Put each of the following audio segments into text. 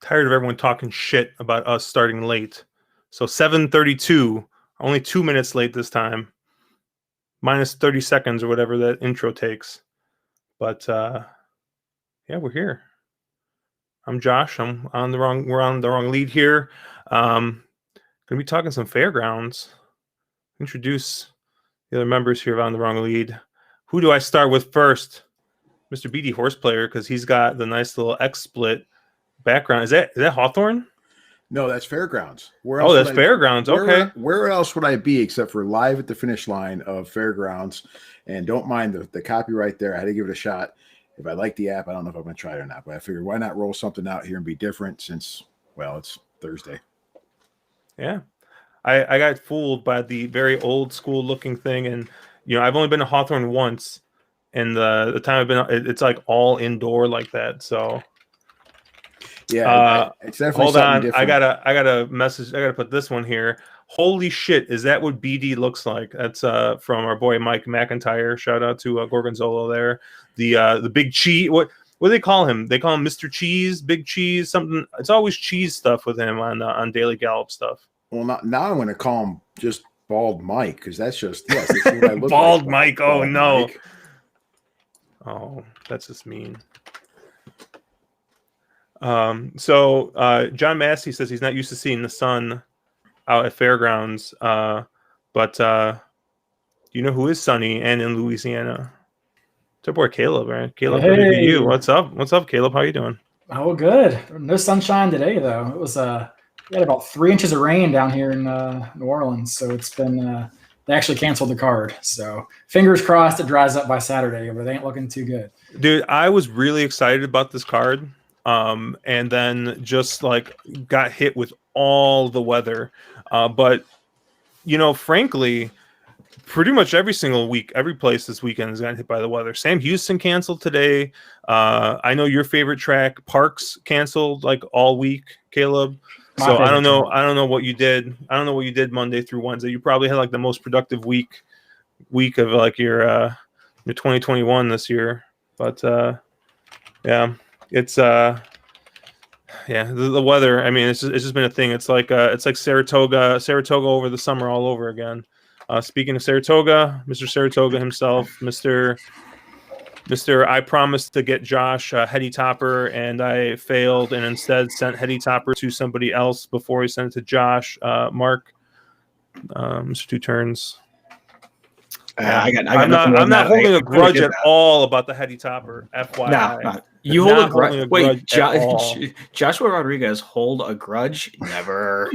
Tired of everyone talking shit about us starting late. So 7:32, only 2 minutes late this time. Minus 30 seconds or whatever that intro takes. But yeah, we're here. I'm Josh. We're on the wrong lead here. Gonna be talking some Fairgrounds. Introduce the other members here on the wrong lead. Who do I start with first? Mr. BD Horse Player, because he's got the nice little X-split background. Is that Hawthorne? No, that's Fairgrounds. That's Fairgrounds. Okay. Where else would I be except for live at the finish line of Fairgrounds? And don't mind the copyright there. I had to give it a shot. If I like the app, I don't know if I'm going to try it or not. But I figured, why not roll something out here and be different since, well, it's Thursday. Yeah. I got fooled by the very old school looking thing. And, I've only been to Hawthorne once. And the time I've been, it's like all indoor like that. So... yeah, it's definitely hold on. Different. I got a message. I got to put this one here. Holy shit! Is that what BD looks like? That's from our boy Mike McIntyre. Shout out to Gorgonzola there. The big cheese. What do they call him? They call him Mr. Cheese, Big Cheese, something. It's always cheese stuff with him on Daily Gallop stuff. Well, now I'm going to call him just Bald Mike because that's just that's what I look Bald like. Mike. Oh Bald no. Mike. Oh, that's just mean. So John Massey says he's not used to seeing the sun out at Fairgrounds, but you know who is sunny and in Louisiana? It's our boy Caleb, right? Caleb, hey. You. What's up? What's up, Caleb? How you doing? Oh, good. No sunshine today, though. It was we had about 3 inches of rain down here in New Orleans, so it's been they actually canceled the card. So fingers crossed it dries up by Saturday, but it ain't looking too good. Dude, I was really excited about this card. And then just like got hit with all the weather. But frankly, pretty much every single week, every place this weekend has gotten hit by the weather. Sam Houston canceled today. I know your favorite track, Parks, canceled like all week, Caleb. So I don't know what you did. I don't know what you did Monday through Wednesday. You probably had like the most productive week of like your 2021 this year. But yeah. It's the weather. I mean, it's just been a thing. It's like Saratoga over the summer all over again. Speaking of Saratoga, Mr. Saratoga himself, Mr. I promised to get Josh Heady Topper, and I failed, and instead sent Heady Topper to somebody else before he sent it to Josh. Mark, Mr. Two Turns. I'm not holding a grudge at all about the Heady Topper. FYI. No. You hold a grudge. Wait, Joshua Rodriguez hold a grudge? Never.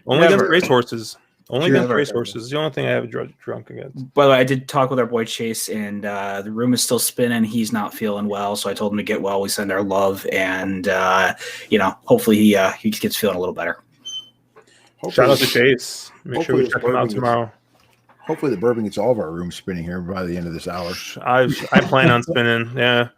Only against racehorses. Only against racehorses. The only thing I have a drunk against. By the way, I did talk with our boy Chase, and the room is still spinning. He's not feeling well, so I told him to get well. We send our love, and hopefully he gets feeling a little better. Shout out to Chase. Make sure we check him out tomorrow. Hopefully the bourbon gets all of our rooms spinning here by the end of this hour. I plan on spinning. Yeah.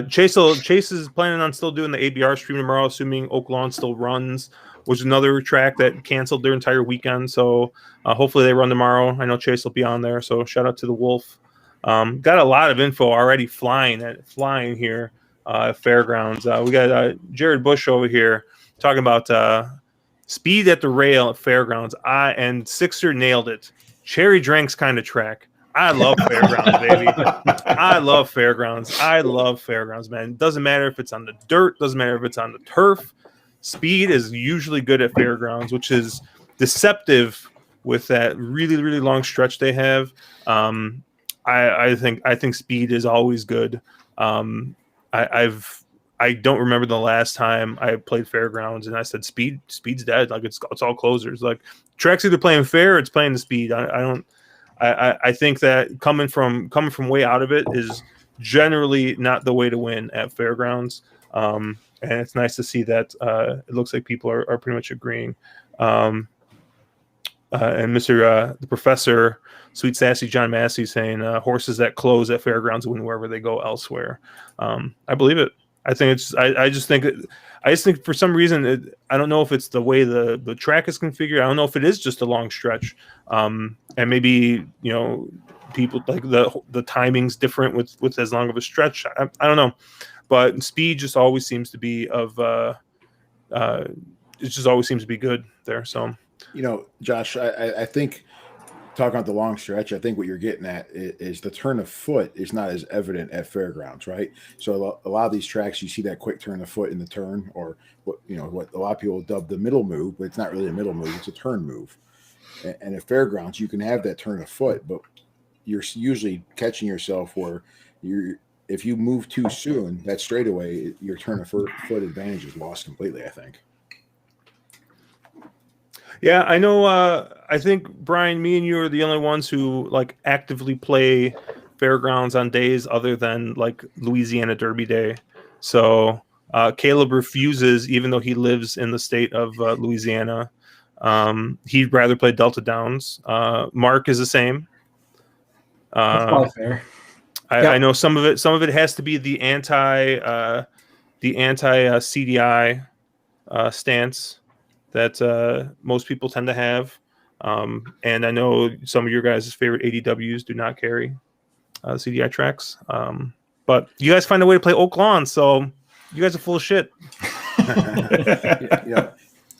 Chase is planning on still doing the ABR stream tomorrow, assuming Oak Lawn still runs, which is another track that canceled their entire weekend. So hopefully they run tomorrow. I know Chase will be on there. So shout out to the Wolf. Got a lot of info already flying here at Fairgrounds. We got Jared Bush over here talking about speed at the rail at Fairgrounds. And Sixer nailed it. Cherry Drinks kind of track. I love Fairgrounds, baby. I love Fairgrounds, man. It doesn't matter if it's on the dirt, doesn't matter if it's on the turf. Speed is usually good at Fairgrounds, which is deceptive with that really, really long stretch they have. I think speed is always good. I don't remember the last time I played Fairgrounds and I said speed's dead. Like it's all closers. Like track's either playing fair or it's playing the speed. I think that coming from way out of it is generally not the way to win at Fairgrounds. And it's nice to see that it looks like people are pretty much agreeing. And Mr. The Professor, Sweet Sassy John Massey, saying horses that close at Fairgrounds win wherever they go elsewhere. I believe it. I think it's. I just think for some reason I don't know if it's the way the track is configured. I don't know if it is just a long stretch, and maybe people like the timing's different with as long of a stretch. I don't know, but speed just always seems to be it just always seems to be good there. So Josh, I think talking about the long stretch, I think what you're getting at is the turn of foot is not as evident at Fairgrounds, right? So a lot of these tracks, you see that quick turn of foot in the turn, or what a lot of people dub the middle move, but it's not really a middle move; it's a turn move. And at Fairgrounds, you can have that turn of foot, but you're usually catching yourself where if you move too soon, that straightaway, your turn of foot advantage is lost completely, I think. Yeah, I know. I think, Brian, me and you are the only ones who like actively play Fairgrounds on days other than like Louisiana Derby Day. So Caleb refuses, even though he lives in the state of Louisiana. He'd rather play Delta Downs. Mark is the same. That's probably fair. I know some of it has to be the anti CDI stance that most people tend to have. And I know some of your guys' favorite ADWs do not carry CDI tracks. But you guys find a way to play Oak Lawn, so you guys are full of shit.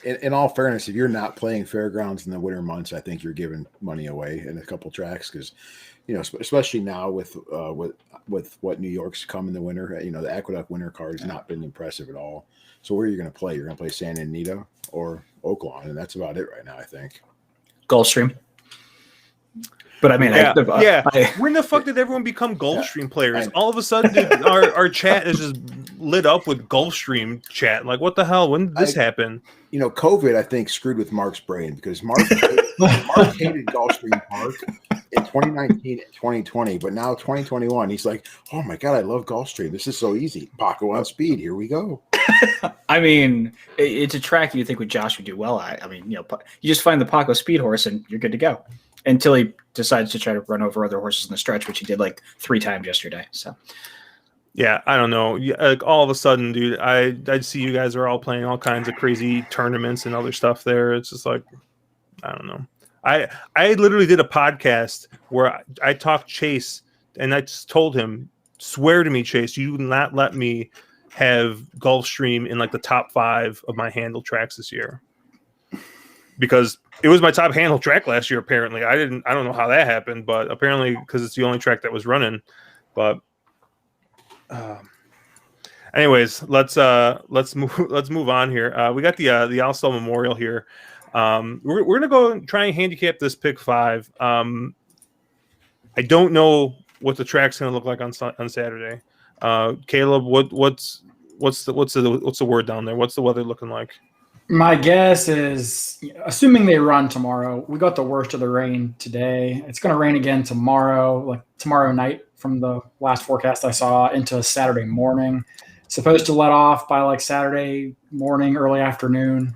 In all fairness, if you're not playing Fairgrounds in the winter months, I think you're giving money away in a couple tracks because, especially now with what New York's come in the winter, the Aqueduct winter card has not been impressive at all. So where are you going to play? You're going to play Santa Anita or Oak Lawn, and that's about it right now, I think. Gulfstream. But I mean, when the fuck did everyone become Gulfstream players? All of a sudden, dude, our chat is just lit up with Gulfstream chat. Like, what the hell? When did this happen? COVID, I think, screwed with Mark's brain because Mark hated Gulfstream Park in 2019 and 2020, but now 2021, he's like, oh my God, I love Gulfstream. This is so easy. Paco on speed. Here we go. I mean, it's a track you think with Josh would do well at. I mean, you just find the Paco speed horse and you're good to go until he decides to try to run over other horses in the stretch, which he did like 3 times yesterday. So, yeah, I don't know. Like all of a sudden, dude, I see you guys are all playing all kinds of crazy tournaments and other stuff there. It's just like, I don't know. I literally did a podcast where I talked Chase and I just told him, swear to me, Chase, you will not let me have Gulfstream in like the top 5 of my handle tracks this year, because it was my top handle track last year. Apparently, I don't know how that happened, but apparently because it's the only track that was running. But anyways, let's move on here. We got the Alstel Memorial here. We're gonna go and try and handicap this pick 5. I don't know what the track's gonna look like on Saturday. Caleb, what's the word down there? What's the weather looking like? My guess is, assuming they run tomorrow, we got the worst of the rain today. It's going to rain again tomorrow, like tomorrow night from the last forecast I saw, into Saturday morning. Supposed to let off by like Saturday morning, early afternoon.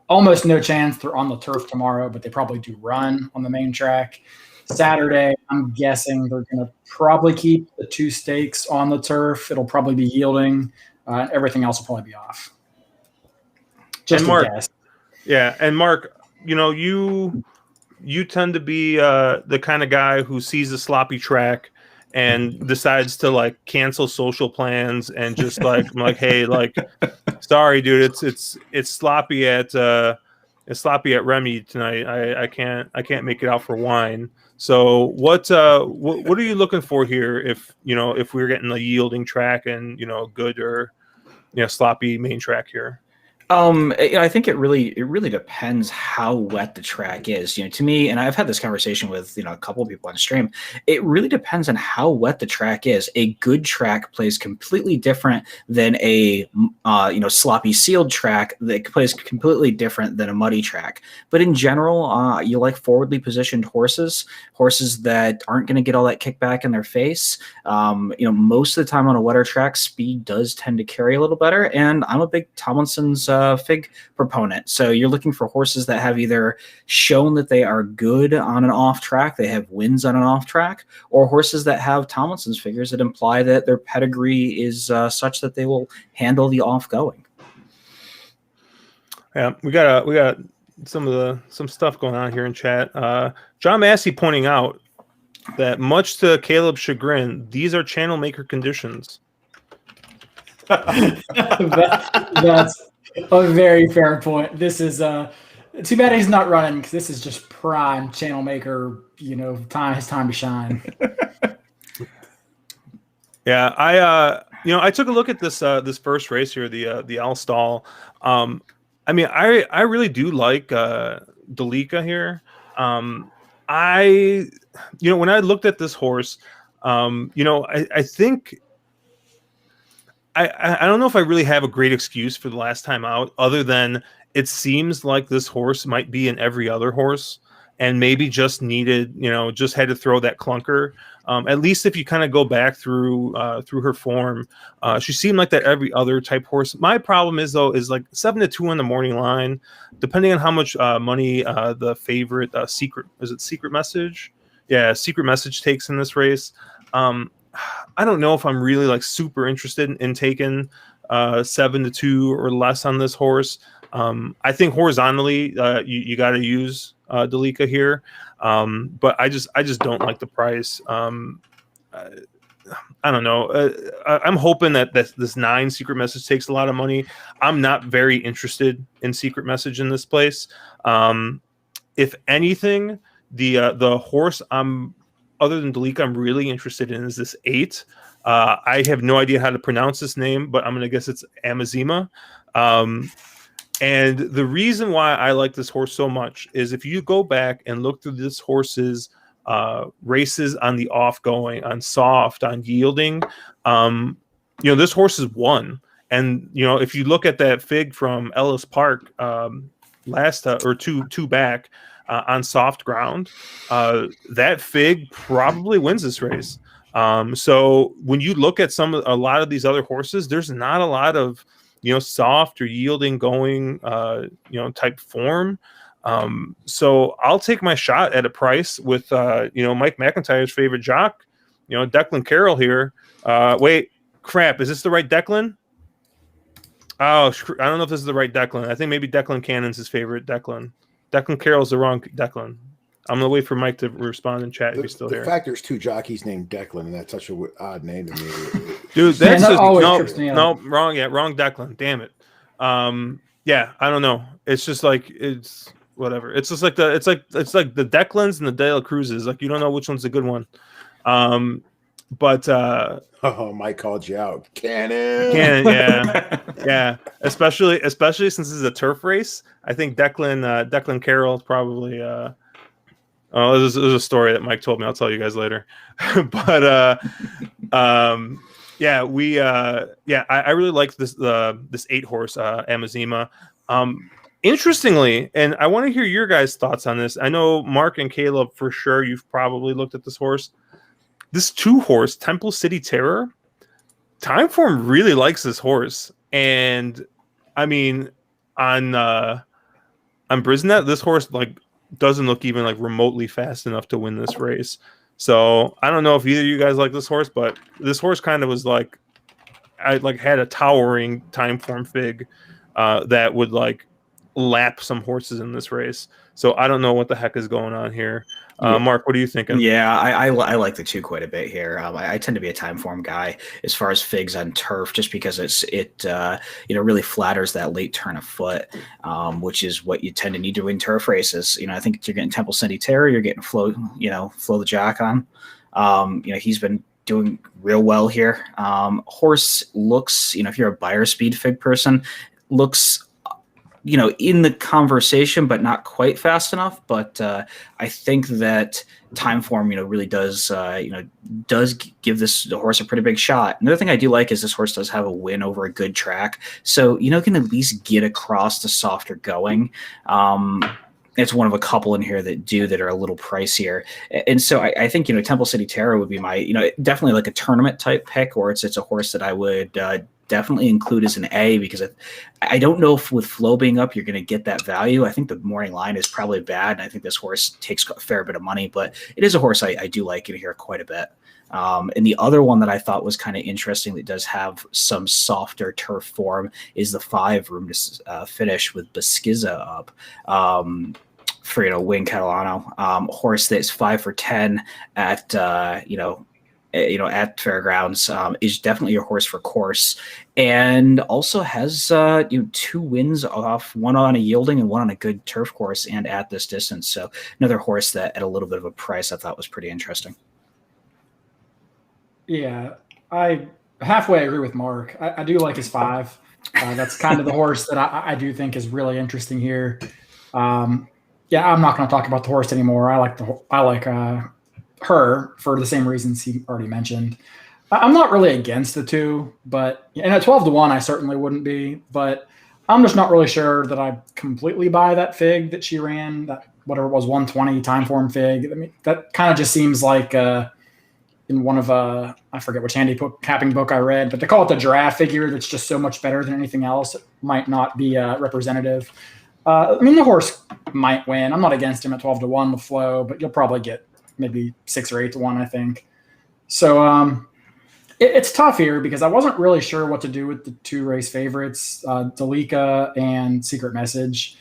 Almost no chance they're on the turf tomorrow, but they probably do run on the main track. Saturday, I'm guessing they're going to probably keep the 2 stakes on the turf. It'll probably be yielding. Everything else will probably be off. Just Mark, a guess. Yeah, and Mark, you tend to be the kind of guy who sees a sloppy track and decides to like cancel social plans and just like I'm like, hey, like, sorry, dude, it's sloppy at Remy tonight. I can't make it out for wine. So what are you looking for here if we're getting a yielding track and good or sloppy main track here? I think it really depends how wet the track is. To me, and I've had this conversation with a couple of people on stream. It really depends on how wet the track is. A good track plays completely different than a sloppy sealed track that plays completely different than a muddy track. But in general, you like forwardly positioned horses that aren't going to get all that kickback in their face. Most of the time on a wetter track, speed does tend to carry a little better. And I'm a big Tomlinson's Fig proponent. So you're looking for horses that have either shown that they are good on an off track, they have wins on an off track, or horses that have Tomlinson's figures that imply that their pedigree is such that they will handle the off going. Yeah, we got some stuff going on here in chat. John Massey pointing out that much to Caleb's chagrin, these are channel maker conditions. That's a very fair point. This is too bad he's not running, because this is just prime channel maker. His time to shine. Yeah, I took a look at this first race here, the L stall. I really do like Delica here. When I looked at this horse, I think I don't know if I really have a great excuse for the last time out, other than it seems like this horse might be in every other horse, and maybe just needed, just had to throw that clunker. At least if you kind of go back through her form, she seemed like that every other type horse. My problem is like 7-2 on the morning line, depending on how much money the favorite Secret Message? Yeah, Secret Message takes in this race. I don't know if I'm really like super interested in taking 7-2 or less on this horse. I think horizontally, you got to use Delica here, but I just don't like the price. I don't know. I'm hoping that this 9 Secret Message takes a lot of money. I'm not very interested in Secret Message in this place. If anything, the horse other than Delica, I'm really interested in is this 8. I have no idea how to pronounce this name, but I'm going to guess it's Amazima. And the reason why I like this horse so much is if you go back and look through this horse's races on the off going, on soft, on yielding, this horse has won. And, if you look at that fig from Ellis Park last or two back, on soft ground, that fig probably wins this race. So when you look at a lot of these other horses, there's not a lot of soft or yielding going type form. So I'll take my shot at a price with Mike McIntyre's favorite jock, Declan Carroll here. Wait, crap, is this the right Declan? Oh, I don't know if this is the right Declan. I think maybe Declan Cannon's his favorite Declan. Declan Carroll's the wrong Declan. I'm gonna wait for Mike to respond in chat if he's still here. The fact there's 2 jockeys named Declan, and that's such an odd name to me. Dude, that's no, wrong. Yeah, wrong Declan. Damn it. Yeah, I don't know. It's just like it's whatever. It's just like it's like the Declans and the De La Cruzes. Like you don't know which one's the good one. But Mike called you out. Cannon, yeah. Especially since this is a turf race. I think Declan Carroll is probably. There's a story that Mike told me. I'll tell you guys later. But I really like this 8 horse Amazima. Interestingly, and I want to hear your guys' thoughts on this. I know Mark and Caleb for sure. You've probably looked at this horse. This 2 horse Temple City Terror, Timeform really likes this horse, and I mean on Brisnet, this horse like doesn't look even like remotely fast enough to win this race. So I don't know if either of you guys like this horse, but this horse kind of was like I like had a towering Timeform fig that would like lap some horses in this race. So I don't know what the heck is going on here. Mark, what are you thinking? Yeah, I like the 2 quite a bit here. I tend to be a Timeform guy as far as figs on turf, just because it really flatters that late turn of foot, which is what you tend to need to win turf races. I think you're getting Temple City Terror, you're getting Flow the Jock on. He's been doing real well here. Horse looks, if you're a buyer speed fig person, looks in the conversation, but not quite fast enough. But I think that Timeform, really does give the horse a pretty big shot. Another thing I do like is this horse does have a win over a good track, so can at least get across the softer going. It's one of a couple in here that are a little pricier, and so I think Temple City Terror would be my definitely like a tournament type pick, or it's a horse that I would definitely include as an A, because I don't know if with flow being up, you're going to get that value. I think the morning line is probably bad. And I think this horse takes a fair bit of money, but it is a horse I do like it here quite a bit. And the other one that I thought was kind of interesting that does have some softer turf form is the 5 Room to Finish with Beskiza up. For Wing Catalano, horse that's 5 for 10 at at Fairgrounds, is definitely a horse for course, and also has 2 wins off, one on a yielding and one on a good turf course and at this distance. So another horse that at a little bit of a price I thought was pretty interesting. Yeah, I halfway agree with Mark. I do like his 5. That's kind of the horse that I do think is really interesting here. Yeah, I'm not going to talk about the horse anymore. I like her for the same reasons he already mentioned. I'm not really against the 2, but and at 12-1, I certainly wouldn't be. But I'm just not really sure that I completely buy that fig that she ran, that whatever it was, 120 time form fig. I mean, that kind of just seems like in one of I forget which handicapping book I read, but they call it the giraffe figure. That's just so much better than anything else. It might not be representative. I mean, the horse might win. I'm not against him at 12-1 with flow, but you'll probably get maybe 6 or 8-1, I think. So it's tough here because I wasn't really sure what to do with the 2 race favorites, Delica and Secret Message.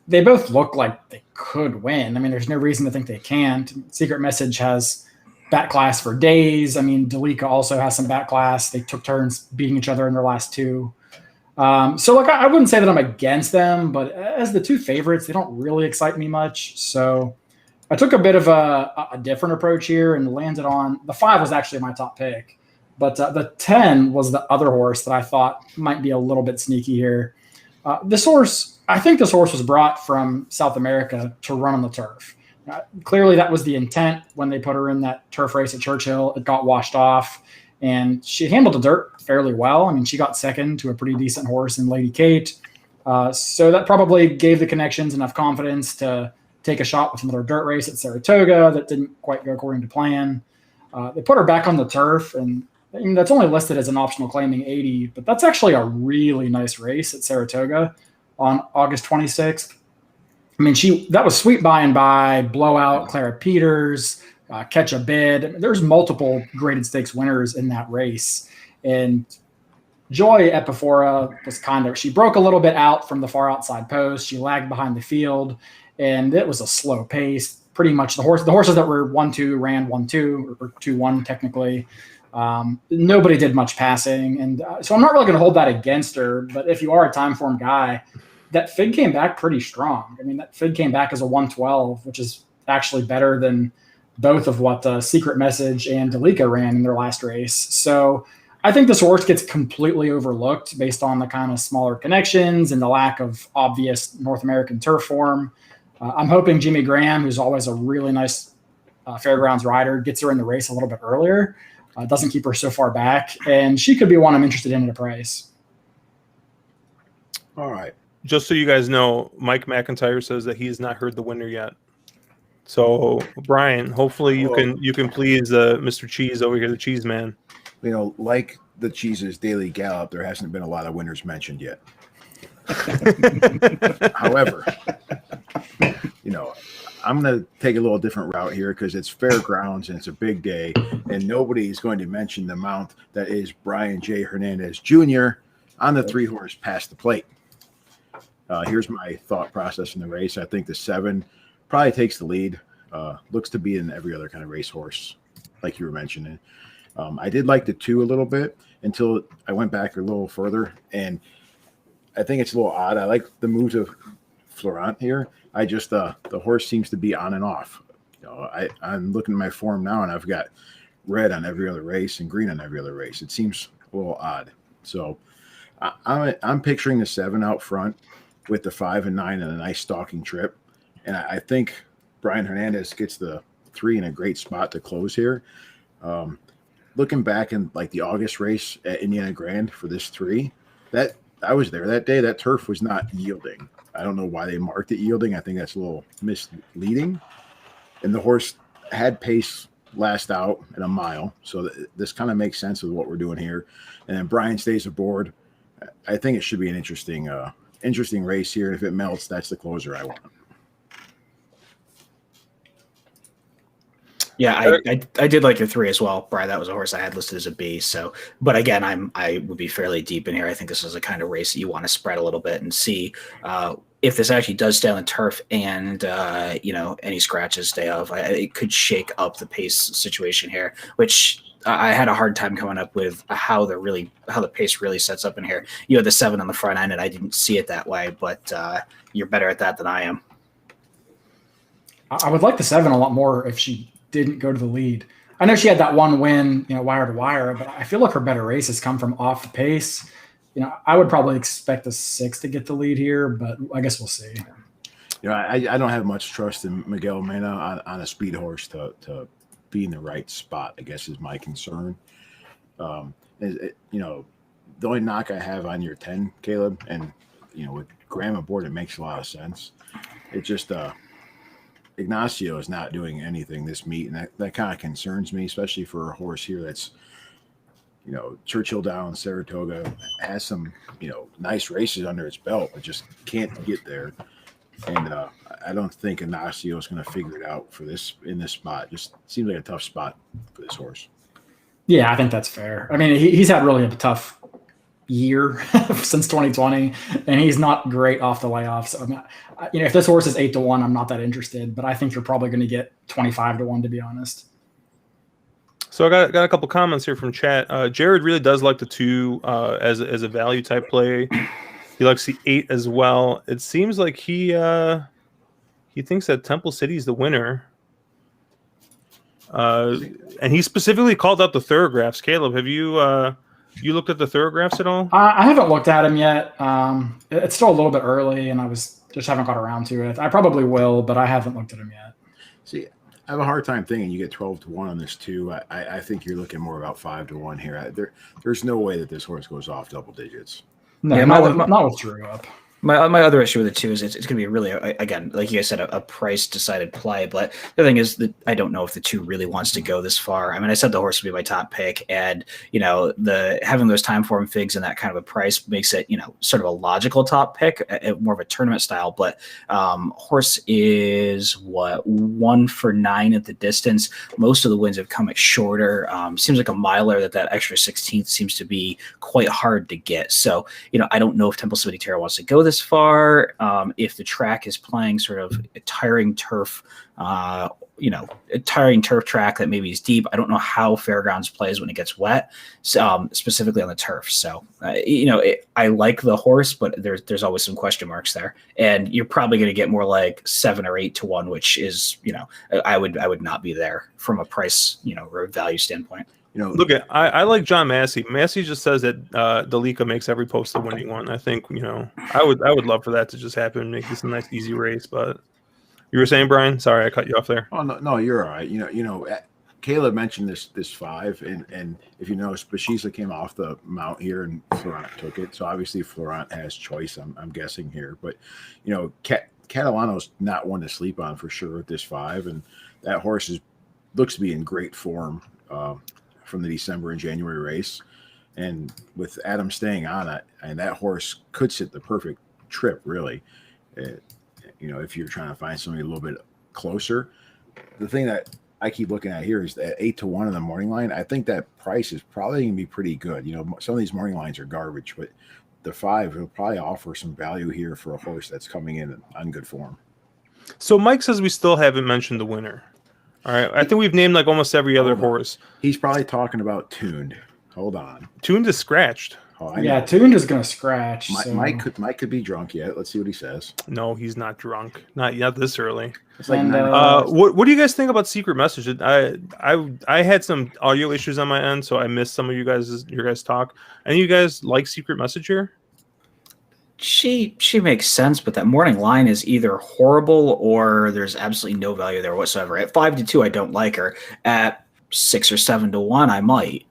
They both look like they could win. I mean, there's no reason to think they can't. Secret Message has back class for days. I mean, Delica also has some back class. They took turns beating each other in their last 2. So I wouldn't say that I'm against them, but as the 2 favorites, they don't really excite me much. So I took a bit of a different approach here and landed on the 5 was actually my top pick, but the 10 was the other horse that I thought might be a little bit sneaky here. I think this horse was brought from South America to run on the turf. Clearly that was the intent when they put her in that turf race at Churchill. It got washed off. And she handled the dirt fairly well. I mean, she got second to a pretty decent horse in Lady Kate. So that probably gave the connections enough confidence to take a shot with another dirt race at Saratoga that didn't quite go according to plan. They put her back on the turf, and I mean, that's only listed as an optional claiming 80, but that's actually a really nice race at Saratoga on August 26th. I mean, that was Sweet By and By, Blowout, Clara Peters, Catch a Bid. There's multiple graded stakes winners in that race. And Joy Epifora was she broke a little bit out from the far outside post. She lagged behind the field, and it was a slow pace. Pretty much the horses that were 1-2 ran 1-2 or 2-1 technically. Nobody did much passing. And so I'm not really going to hold that against her. But if you are a time form guy, that fig came back pretty strong. I mean, that fig came back as a 112, which is actually better than both of what Secret Message and Delica ran in their last race. So I think this horse gets completely overlooked based on the kind of smaller connections and the lack of obvious North American turf form. I'm hoping Jimmy Graham, who's always a really nice Fairgrounds rider, gets her in the race a little bit earlier, doesn't keep her so far back, and she could be one I'm interested in at a price. All right. Just so you guys know, Mike McIntyre says that he has not heard the winner yet. So, Brian, hopefully you can please Mr. Cheese over here, the Cheese Man. You know, like the Cheese's Daily Gallop, there hasn't been a lot of winners mentioned yet. However, you know, I'm going to take a little different route here because it's Fairgrounds and it's a big day, and nobody is going to mention the mount that is Brian J. Hernandez Jr. on the 3-horse Past the Plate. Here's my thought process in the race. I think the 7 probably takes the lead. Looks to be in every other kind of racehorse, like you were mentioning. I did like the 2 a little bit until I went back a little further, and I think it's a little odd. I like the moves of Florent here. I just the horse seems to be on and off. You know, I'm looking at my form now, and I've got red on every other race and green on every other race. It seems a little odd. So I'm picturing the 7 out front with the 5 and 9 and a nice stalking trip. And I think Brian Hernandez gets the 3 in a great spot to close here. Looking back in like the August race at Indiana Grand for this 3, that I was there that day. That turf was not yielding. I don't know why they marked it yielding. I think that's a little misleading. And the horse had pace last out at a mile. So this kind of makes sense with what we're doing here. And then Brian stays aboard. I think it should be an interesting race here. And if it melts, that's the closer I want. Yeah, I did like your 3 as well, Brian. That was a horse I had listed as a B. So, but again, I would be fairly deep in here. I think this is a kind of race that you want to spread a little bit and see if this actually does stay on the turf and any scratches stay off. It could shake up the pace situation here, which I had a hard time coming up with how the pace really sets up in here. You had the 7 on the front end, and I didn't see it that way, but you're better at that than I am. I would like the 7 a lot more if she didn't go to the lead. I know she had that one win, wire to wire, but I feel like her better races come from off the pace. I would probably expect the 6 to get the lead here, but I guess we'll see. I don't have much trust in Miguel Mena on a speed horse to be in the right spot, I guess is my concern. The only knock I have on your 10, Caleb, and with Graham aboard, it makes a lot of sense. It just Ignacio is not doing anything this meet, and that kind of concerns me, especially for a horse here that's Churchill Downs, Saratoga, has some nice races under its belt, but just can't get there. And I don't think Ignacio is going to figure it out in this spot. Just seems like a tough spot for this horse. Yeah, I think that's fair. I mean, he's had really a tough year since 2020, and he's not great off the layoff. So, if this horse is 8-1, I'm not that interested, but I think you're probably going to get 25-1, to be honest. So I got a couple comments here from chat. Jared really does like the 2 as a value type play. He likes the 8 as well. It seems like he thinks that Temple City is the winner. And he specifically called out the thoroughgraphs. Caleb, have you looked at the thoroughgraphs at all? I haven't looked at them yet. It's still a little bit early, and I just haven't got around to it. I probably will, but I haven't looked at them yet. See, I have a hard time thinking you get 12-1 on this too. I think you're looking more about 5-1 here. There's no way that this horse goes off double digits. No, not with Drew up. My other issue with it too is it's going to be really, again, like you guys said, a price decided play. But the thing is that I don't know if the 2 really wants to go this far. I mean, I said the horse would be my top pick, and the having those time form figs and that kind of a price makes it sort of a logical top pick, more of a tournament style. But horse is 1 for 9 at the distance. Most of the wins have come at shorter. Seems like a miler that extra 16th seems to be quite hard to get. So I don't know if Temple City Terra wants to go this far. If the track is playing sort of a tiring turf, a tiring turf track that maybe is deep. I don't know how Fairgrounds plays when it gets wet, specifically on the turf. So, I like the horse, but there's always some question marks there. And you're probably going to get more like 7 or 8-1, which is, I would not be there from a price, or value standpoint. Look at I like John Massey. Massey just says that Dalika makes every post a winning one. I think I would love for that to just happen and make this a nice easy race. But you were saying, Brian? Sorry, I cut you off there. Oh no, you're all right. Caleb mentioned this 5, and if Spashisa came off the mount here and Florent took it. So obviously Florent has choice. I'm guessing here, but Catalano's not one to sleep on for sure at this 5, and that horse looks to be in great form. From the December and January race, and with Adam staying on it, and that horse could sit the perfect trip, really. If you're trying to find somebody a little bit closer. The thing that I keep looking at here is that 8-1 in the morning line. I think that price is probably going to be pretty good. Some of these morning lines are garbage, but the 5 will probably offer some value here for a horse that's coming in on good form. So Mike says we still haven't mentioned the winner. All right, I think we've named like almost every other horse. He's probably talking about Tuned. Hold on. Tuned is scratched. Yeah, Tuned is going to scratch. Mike could be drunk yet. Let's see what he says. No, he's not drunk. Not yet this early. It's like what do you guys think about Secret Message? I had some audio issues on my end, so I missed some of your guys talk. Any of you guys like Secret Message here? She makes sense, but that morning line is either horrible or there's absolutely no value there whatsoever. At 5-2, I don't like her. At 6 or 7-1, I might.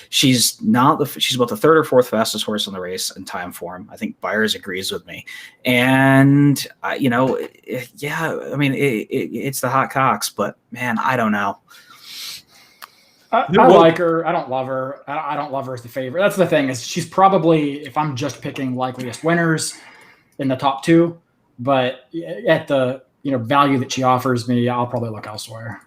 She's about the 3rd or 4th fastest horse in the race in time form. I think Byers agrees with me. And it's the hot cocks, but man, I don't know. I like her. I don't love her. I don't love her as the favorite. That's the thing, is she's probably, if I'm just picking likeliest winners, in the top 2. But at the value that she offers me, I'll probably look elsewhere.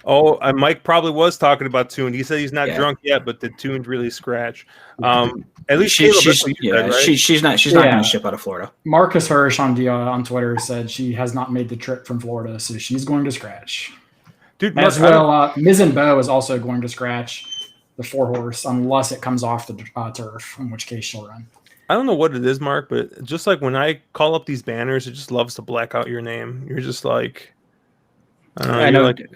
Oh, Mike probably was talking about Tuned. He said he's not drunk yet, but did Tuned really scratch? At least she's not Yeah. going to ship out of Florida. Marcus Hirsch on Twitter said she has not made the trip from Florida, so she's going to scratch. Dude, As well, Miz and Bo is also going to scratch the 4-horse unless it comes off the turf, in which case she'll run. I don't know what it is, Mark, but just like when I call up these banners, it just loves to black out your name. You're just like, I know. Like,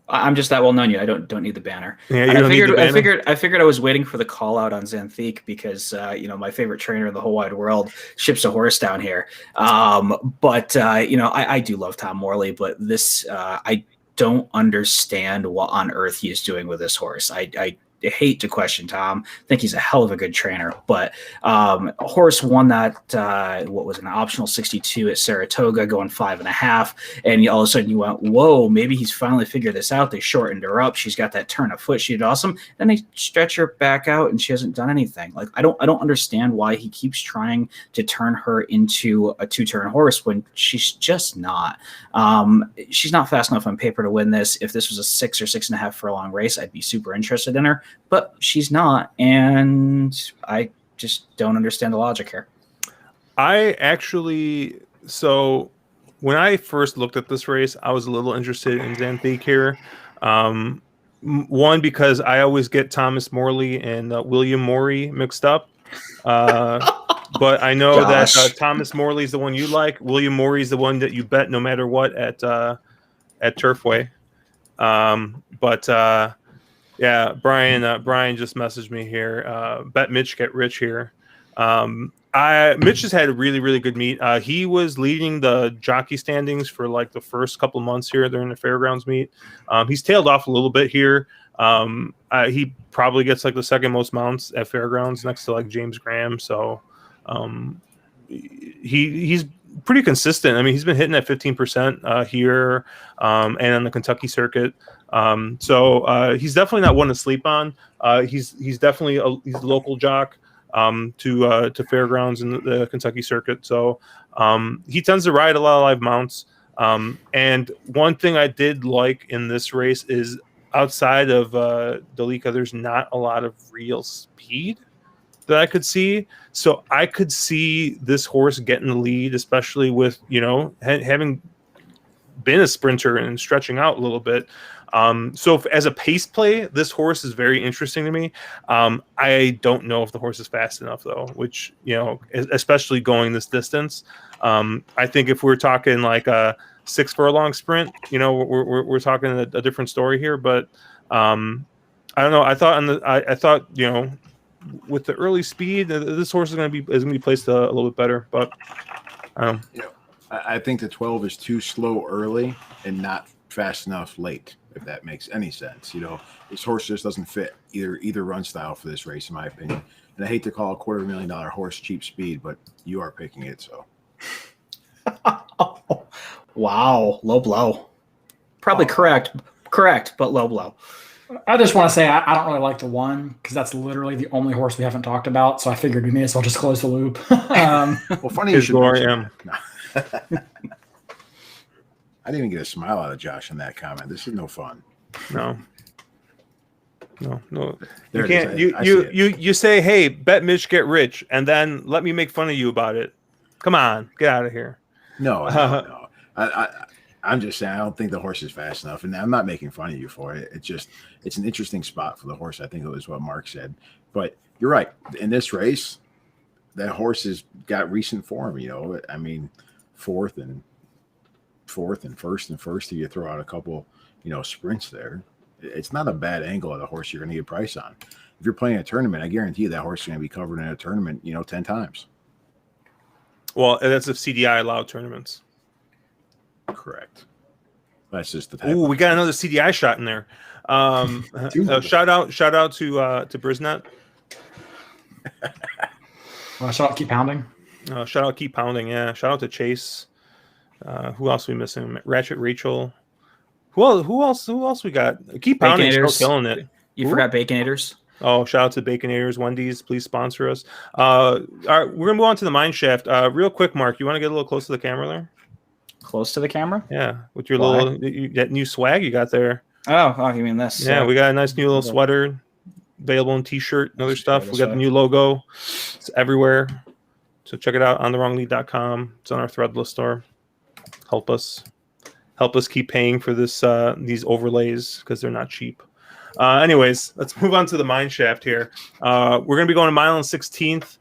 I'm just that well known. I don't need the banner. Yeah, I figured I was waiting for the call out on Xanthique because my favorite trainer in the whole wide world ships a horse down here. But I do love Tom Morley, but this I don't understand what on earth he is doing with this horse. I hate to question Tom. I think he's a hell of a good trainer, but a horse won that what was an optional 62 at Saratoga, going 5.5, and all of a sudden you went, whoa, maybe he's finally figured this out. They shortened her up. She's got that turn of foot. She did awesome. Then they stretch her back out, and she hasn't done anything. Like I don't understand why he keeps trying to turn her into a 2-turn horse when she's just not. She's not fast enough on paper to win this. If this was a 6 or 6.5 furlong race, I'd be super interested in her. But she's not, and I just don't understand the logic here. So when I first looked at this race, I was a little interested in Xanthique here. One, because I always get Thomas Morley and William Morey mixed up. But I know that Thomas Morley is the one you like. William Morey is the one that you bet no matter what at Turfway. Yeah, Brian just messaged me here. Bet Mitch get rich here. Mitch has had a really, really good meet. He was leading the jockey standings for like the first couple of months here during the Fairgrounds meet. He's tailed off a little bit here. He probably gets like the second most mounts at Fairgrounds next to like James Graham. So he's pretty consistent. I mean, he's been hitting at 15% here and on the Kentucky circuit. So he's definitely not one to sleep on. He's definitely he's a local jock to Fairgrounds and the Kentucky circuit. So he tends to ride a lot of live mounts. And one thing I did like in this race is outside of Dalika, there's not a lot of real speed that I could see. So I could see this horse getting the lead, especially with, having been a sprinter and stretching out a little bit. So as a pace play, this horse is very interesting to me. I don't know if the horse is fast enough though, which, especially going this distance. I think if we're talking like a 6 furlong sprint, we're talking a different story here, but, I don't know. I thought, with the early speed, this horse is going to be placed a little bit better, but I don't know. I think the 12 is too slow early and not fast enough late, if that makes any sense. This horse just doesn't fit either run style for this race, in my opinion. And I hate to call a $250,000 horse cheap speed, but you are picking it, so. Wow, low blow. Probably correct, but low blow. I just want to say I don't really like the 1 because that's literally the only horse we haven't talked about. So I figured we may as well just close the loop. Well, funny you should mention no. I didn't even get a smile out of Josh on that comment. This is no fun. No. There you can't. You say, "Hey, bet Mitch get rich," and then let me make fun of you about it. Come on, get out of here. No. I'm just saying I don't think the horse is fast enough, and I'm not making fun of you for it. It's an interesting spot for the horse. I think it was what Mark said, but you're right. In this race, that horse has got recent form. I mean, fourth and first. If you throw out a couple, sprints there, it's not a bad angle of the horse you're going to get price on. If you're playing a tournament, I guarantee you that horse is going to be covered in a tournament, 10 times. Well, that's if CDI allowed tournaments. Correct. That's just the type. Oh, we got another CDI shot in there. Shout out to Brisnet. Shout out, keep pounding. Shout out, keep pounding. Yeah. Shout out to Chase. Who else are we missing? Rachel. Who else we got? Keep pounding, still Baconators. killing it. You forgot Baconators. Oh, shout out to Baconators, Wendy's, please sponsor us. All right, we're gonna move on to the Mineshaft. Real quick, Mark, you want to get a little close to the camera there? Close to the camera? Yeah, with your Why? that new swag you got there. Oh, you mean this? Yeah, we got a nice new little sweater, available in T-shirt and other stuff. We got the new logo. It's everywhere. So check it out on thewronglead.com. It's on our Threadless store. Help us keep paying for this these overlays because they're not cheap. Anyways, let's move on to the Mineshaft here. We're going to be going to mile and 16th.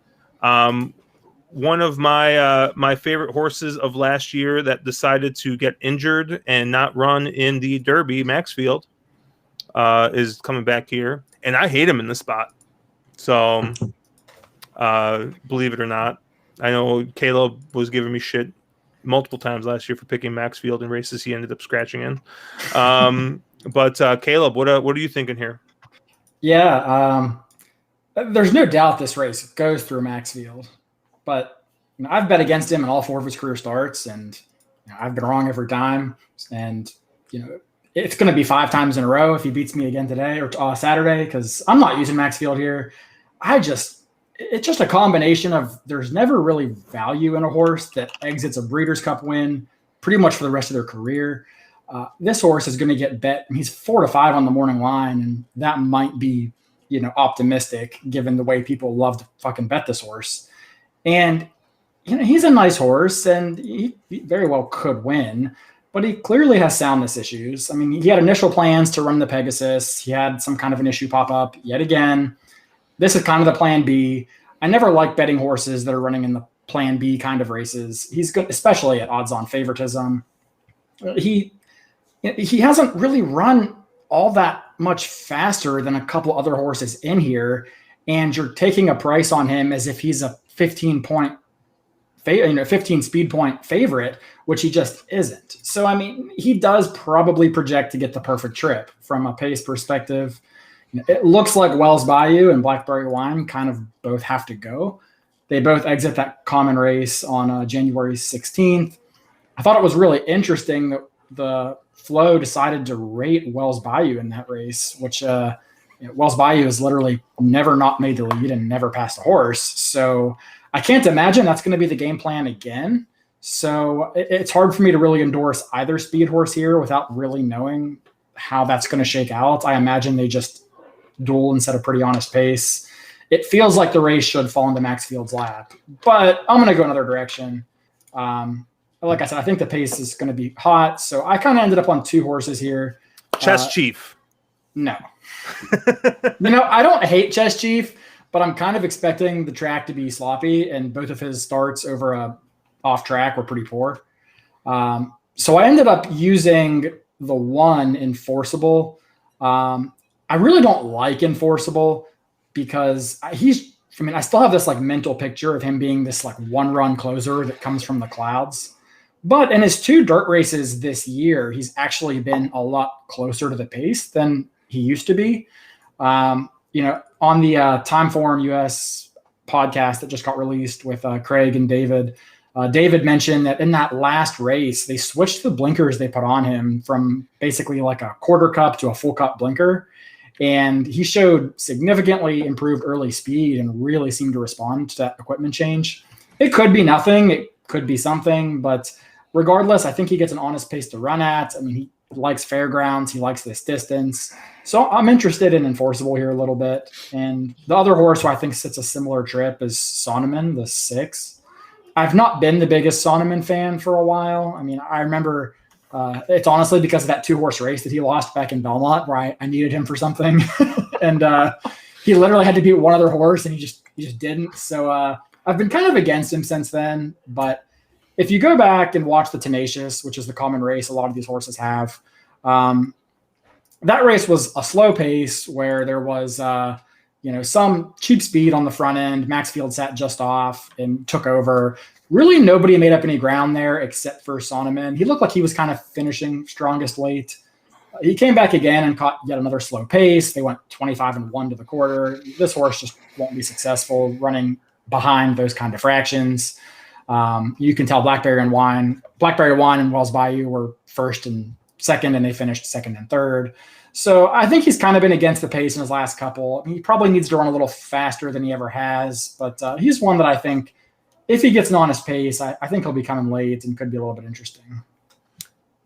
One of my favorite horses of last year that decided to get injured and not run in the Derby, Maxfield, is coming back here. And I hate him in this spot. So, believe it or not, I know Caleb was giving me shit multiple times last year for picking Maxfield in races he ended up scratching in. But Caleb, what are you thinking here? Yeah, there's no doubt this race goes through Maxfield, but I've bet against him in all 4 of his career starts, and I've been wrong every time. And it's going to be 5 times in a row if he beats me again today or Saturday, because I'm not using Maxfield here. It's just a combination of there's never really value in a horse that exits a Breeders' Cup win pretty much for the rest of their career. This horse is going to get bet. He's 4 to 5 on the morning line, and that might be, optimistic given the way people love to fucking bet this horse. And he's a nice horse, and he very well could win, but he clearly has soundness issues. I mean, he had initial plans to run the Pegasus. He had some kind of an issue pop up yet again. This is kind of the plan B. I never like betting horses that are running in the plan B kind of races. He's good, especially at odds-on favoritism. He hasn't really run all that much faster than a couple other horses in here, and you're taking a price on him as if he's a 15 speed point favorite, which he just isn't. So, I mean, he does probably project to get the perfect trip from a pace perspective. It looks like Wells Bayou and Blackberry Wine kind of both have to go. They both exit that common race on January 16th. I thought it was really interesting that the Flow decided to rate Wells Bayou in that race, which Wells Bayou has literally never not made the lead and never passed a horse. So I can't imagine that's going to be the game plan again. So it's hard for me to really endorse either speed horse here without really knowing how that's going to shake out. I imagine they just duel and set a pretty honest pace. It feels like the race should fall into Maxfield's lap, but I'm going to go another direction. Like I said, I think the pace is going to be hot. So I kind of ended up on 2 horses here. Chess Chief. No. I don't hate Chess Chief, but I'm kind of expecting the track to be sloppy, and both of his starts over a off track were pretty poor. So I ended up using the 1 Enforceable. I really don't like Enforceable because I still have this like mental picture of him being this like 1-run closer that comes from the clouds. But in his 2 dirt races this year, he's actually been a lot closer to the pace than he used to be. On the Timeform US podcast that just got released with Craig and David, David mentioned that in that last race, they switched the blinkers they put on him from basically like a quarter cup to a full cup blinker. And he showed significantly improved early speed and really seemed to respond to that equipment change. It could be nothing. It could be something. But regardless, I think he gets an honest pace to run at. I mean, he likes Fairgrounds. He likes this distance. So I'm interested in Enforceable here a little bit. And the other horse who I think sits a similar trip is Sonneman, the 6. I've not been the biggest Sonneman fan for a while. I mean, I remember it's honestly because of that 2-horse race that he lost back in Belmont where I needed him for something. And he literally had to beat one other horse and he just didn't. So I've been kind of against him since then. But if you go back and watch the Tenacious, which is the common race a lot of these horses have, that race was a slow pace where there was some cheap speed on the front end. Maxfield sat just off and took over. Really, nobody made up any ground there except for Sonneman. He looked like he was kind of finishing strongest late. He came back again and caught yet another slow pace. They went 25-1 to the quarter. This horse just won't be successful running behind those kind of fractions. You can tell Blackberry Wine and Wells Bayou were 1st and second, and they finished second and third. So I think he's kind of been against the pace in his last couple. He probably needs to run a little faster than he ever has, but he's one that I think if he gets an honest pace, I think he'll be coming late and could be a little bit interesting.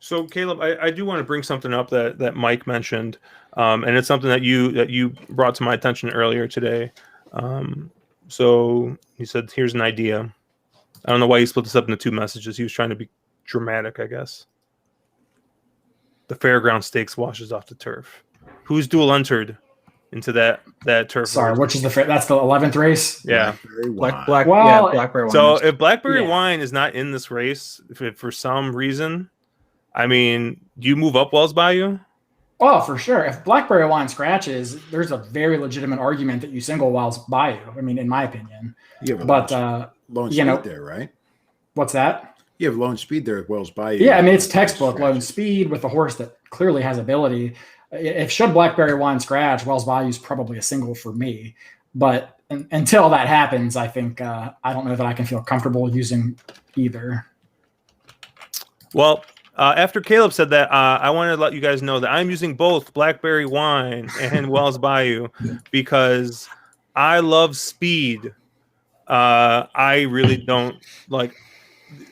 So Caleb, I do want to bring something up that Mike mentioned, and it's something that you brought to my attention earlier today. So he said, here's an idea. I don't know why he split this up into two messages. He was trying to be dramatic, I guess. The Fairgrounds Stakes washes off the turf. Who's dual entered into that turf? Sorry, which is that's the 11th race? Yeah. Blackberry Wine. So if Blackberry Wine is not in this race for some reason, I mean, do you move up Wells Bayou? Oh, for sure. If Blackberry Wine scratches, there's a very legitimate argument that you single Wells Bayou. I mean, in my opinion. But lone speed there, right? What's that? You have lone speed there at Wells Bayou. Yeah, I mean, it's textbook lone speed with a horse that clearly has ability. If should Blackberry Wine scratch, Wells Bayou is probably a single for me. But until that happens, I think I don't know that I can feel comfortable using either. Well, after Caleb said that, I wanted to let you guys know that I'm using both Blackberry Wine and Wells Bayou because I love speed. I really don't like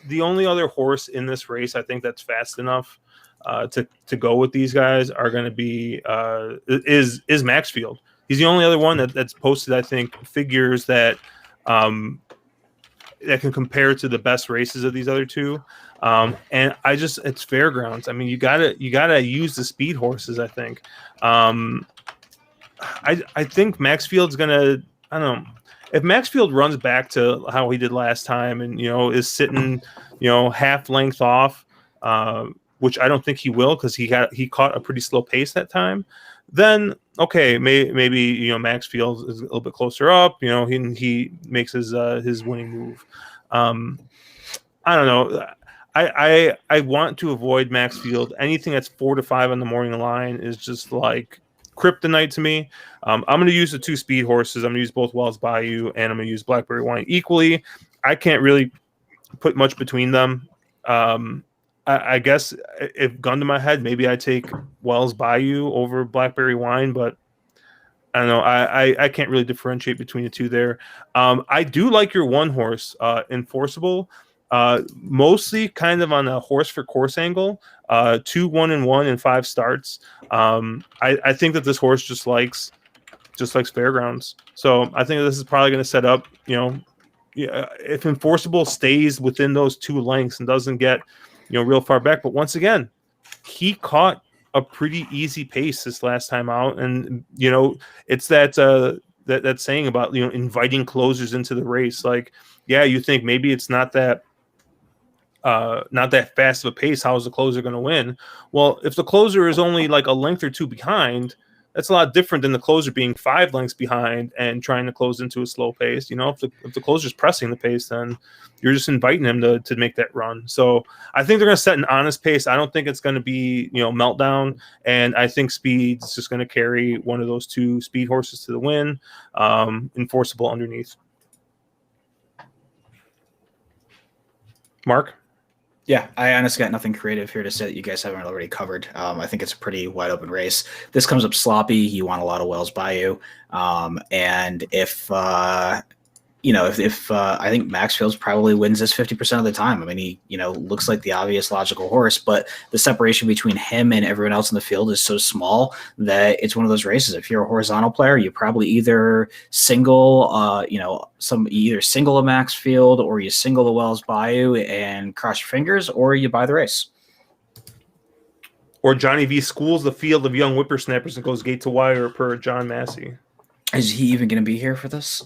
the only other horse in this race. I think that's fast enough to go with these guys are going to be is Maxfield. He's the only other one that's posted, I think, figures that that can compare to the best races of these other two. And it's Fairgrounds. I mean, you gotta use the speed horses. I think. I think Maxfield's gonna. I don't know. If Maxfield runs back to how he did last time and, is sitting, half length off, which I don't think he will because he caught a pretty slow pace that time, then, okay, maybe Maxfield is a little bit closer up, he makes his winning move. I don't know. I want to avoid Maxfield. Anything that's 4 to 5 on the morning line is just like kryptonite to me. I'm going to use the two speed horses. I'm going to use both Wells Bayou and I'm going to use Blackberry Wine equally. I can't really put much between them. I guess if gun to my head, maybe I take Wells Bayou over Blackberry Wine, but I don't know. I can't really differentiate between the two there. I do like your one horse, Enforceable. Mostly kind of on a horse for course angle, 2 1-1 and 5 starts. I think that this horse just likes Fairgrounds. So I think this is probably going to set up, if Enforceable stays within those 2 lengths and doesn't get, real far back. But once again, he caught a pretty easy pace this last time out. And, it's that saying about, inviting closers into the race. Like, yeah, you think maybe it's not that fast of a pace. How is the closer going to win? Well, if the closer is only like a length or 2 behind, that's a lot different than the closer being 5 lengths behind and trying to close into a slow pace. If the closer's pressing the pace, then you're just inviting him to make that run. So I think they're going to set an honest pace. I don't think it's going to be, meltdown. And I think speed's just going to carry one of those 2 speed horses to the win. Enforceable underneath. Mark? Yeah, I honestly got nothing creative here to say that you guys haven't already covered. I think it's a pretty wide open race. This comes up sloppy. You want a lot of Wells Bayou. And if I think Maxfield probably wins this 50% of the time. I mean, he, looks like the obvious logical horse, but the separation between him and everyone else in the field is so small that it's one of those races. If you're a horizontal player, you probably either single, either single a Maxfield or you single the Wells Bayou and cross your fingers, or you buy the race. Or Johnny V schools the field of young whippersnappers and goes gate to wire per John Massey. Is he even going to be here for this?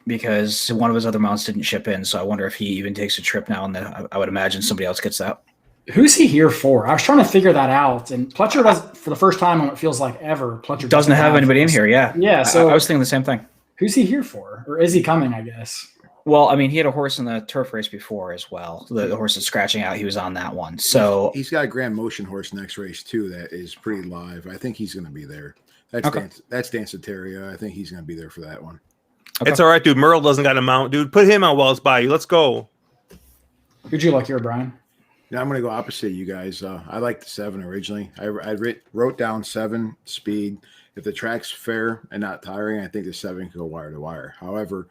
Because one of his other mounts didn't ship in, so I wonder if he even takes a trip now, and then I would imagine somebody else gets that. Who's he here for? I was trying to figure that out, and Pletcher does for the first time, and it feels like ever. Pletcher doesn't have anybody in here. Yeah. So I was thinking the same thing. Who's he here for, or is he coming? I guess. Well, I mean, he had a horse in the turf race before as well. The horse that's scratching out, he was on that one. So he's got a Grand Motion horse next race too that is pretty live. I think he's going to be there. That's Danceteria. I think he's going to be there for that one. Okay. It's all right, dude. Merle doesn't got a mount, dude. Put him on Wells Bayou. Let's go. Who'd you like here, Brian? I'm going to go opposite you guys. I liked the 7 originally. I wrote down 7 speed. If the track's fair and not tiring, I think the 7 could go wire to wire. However,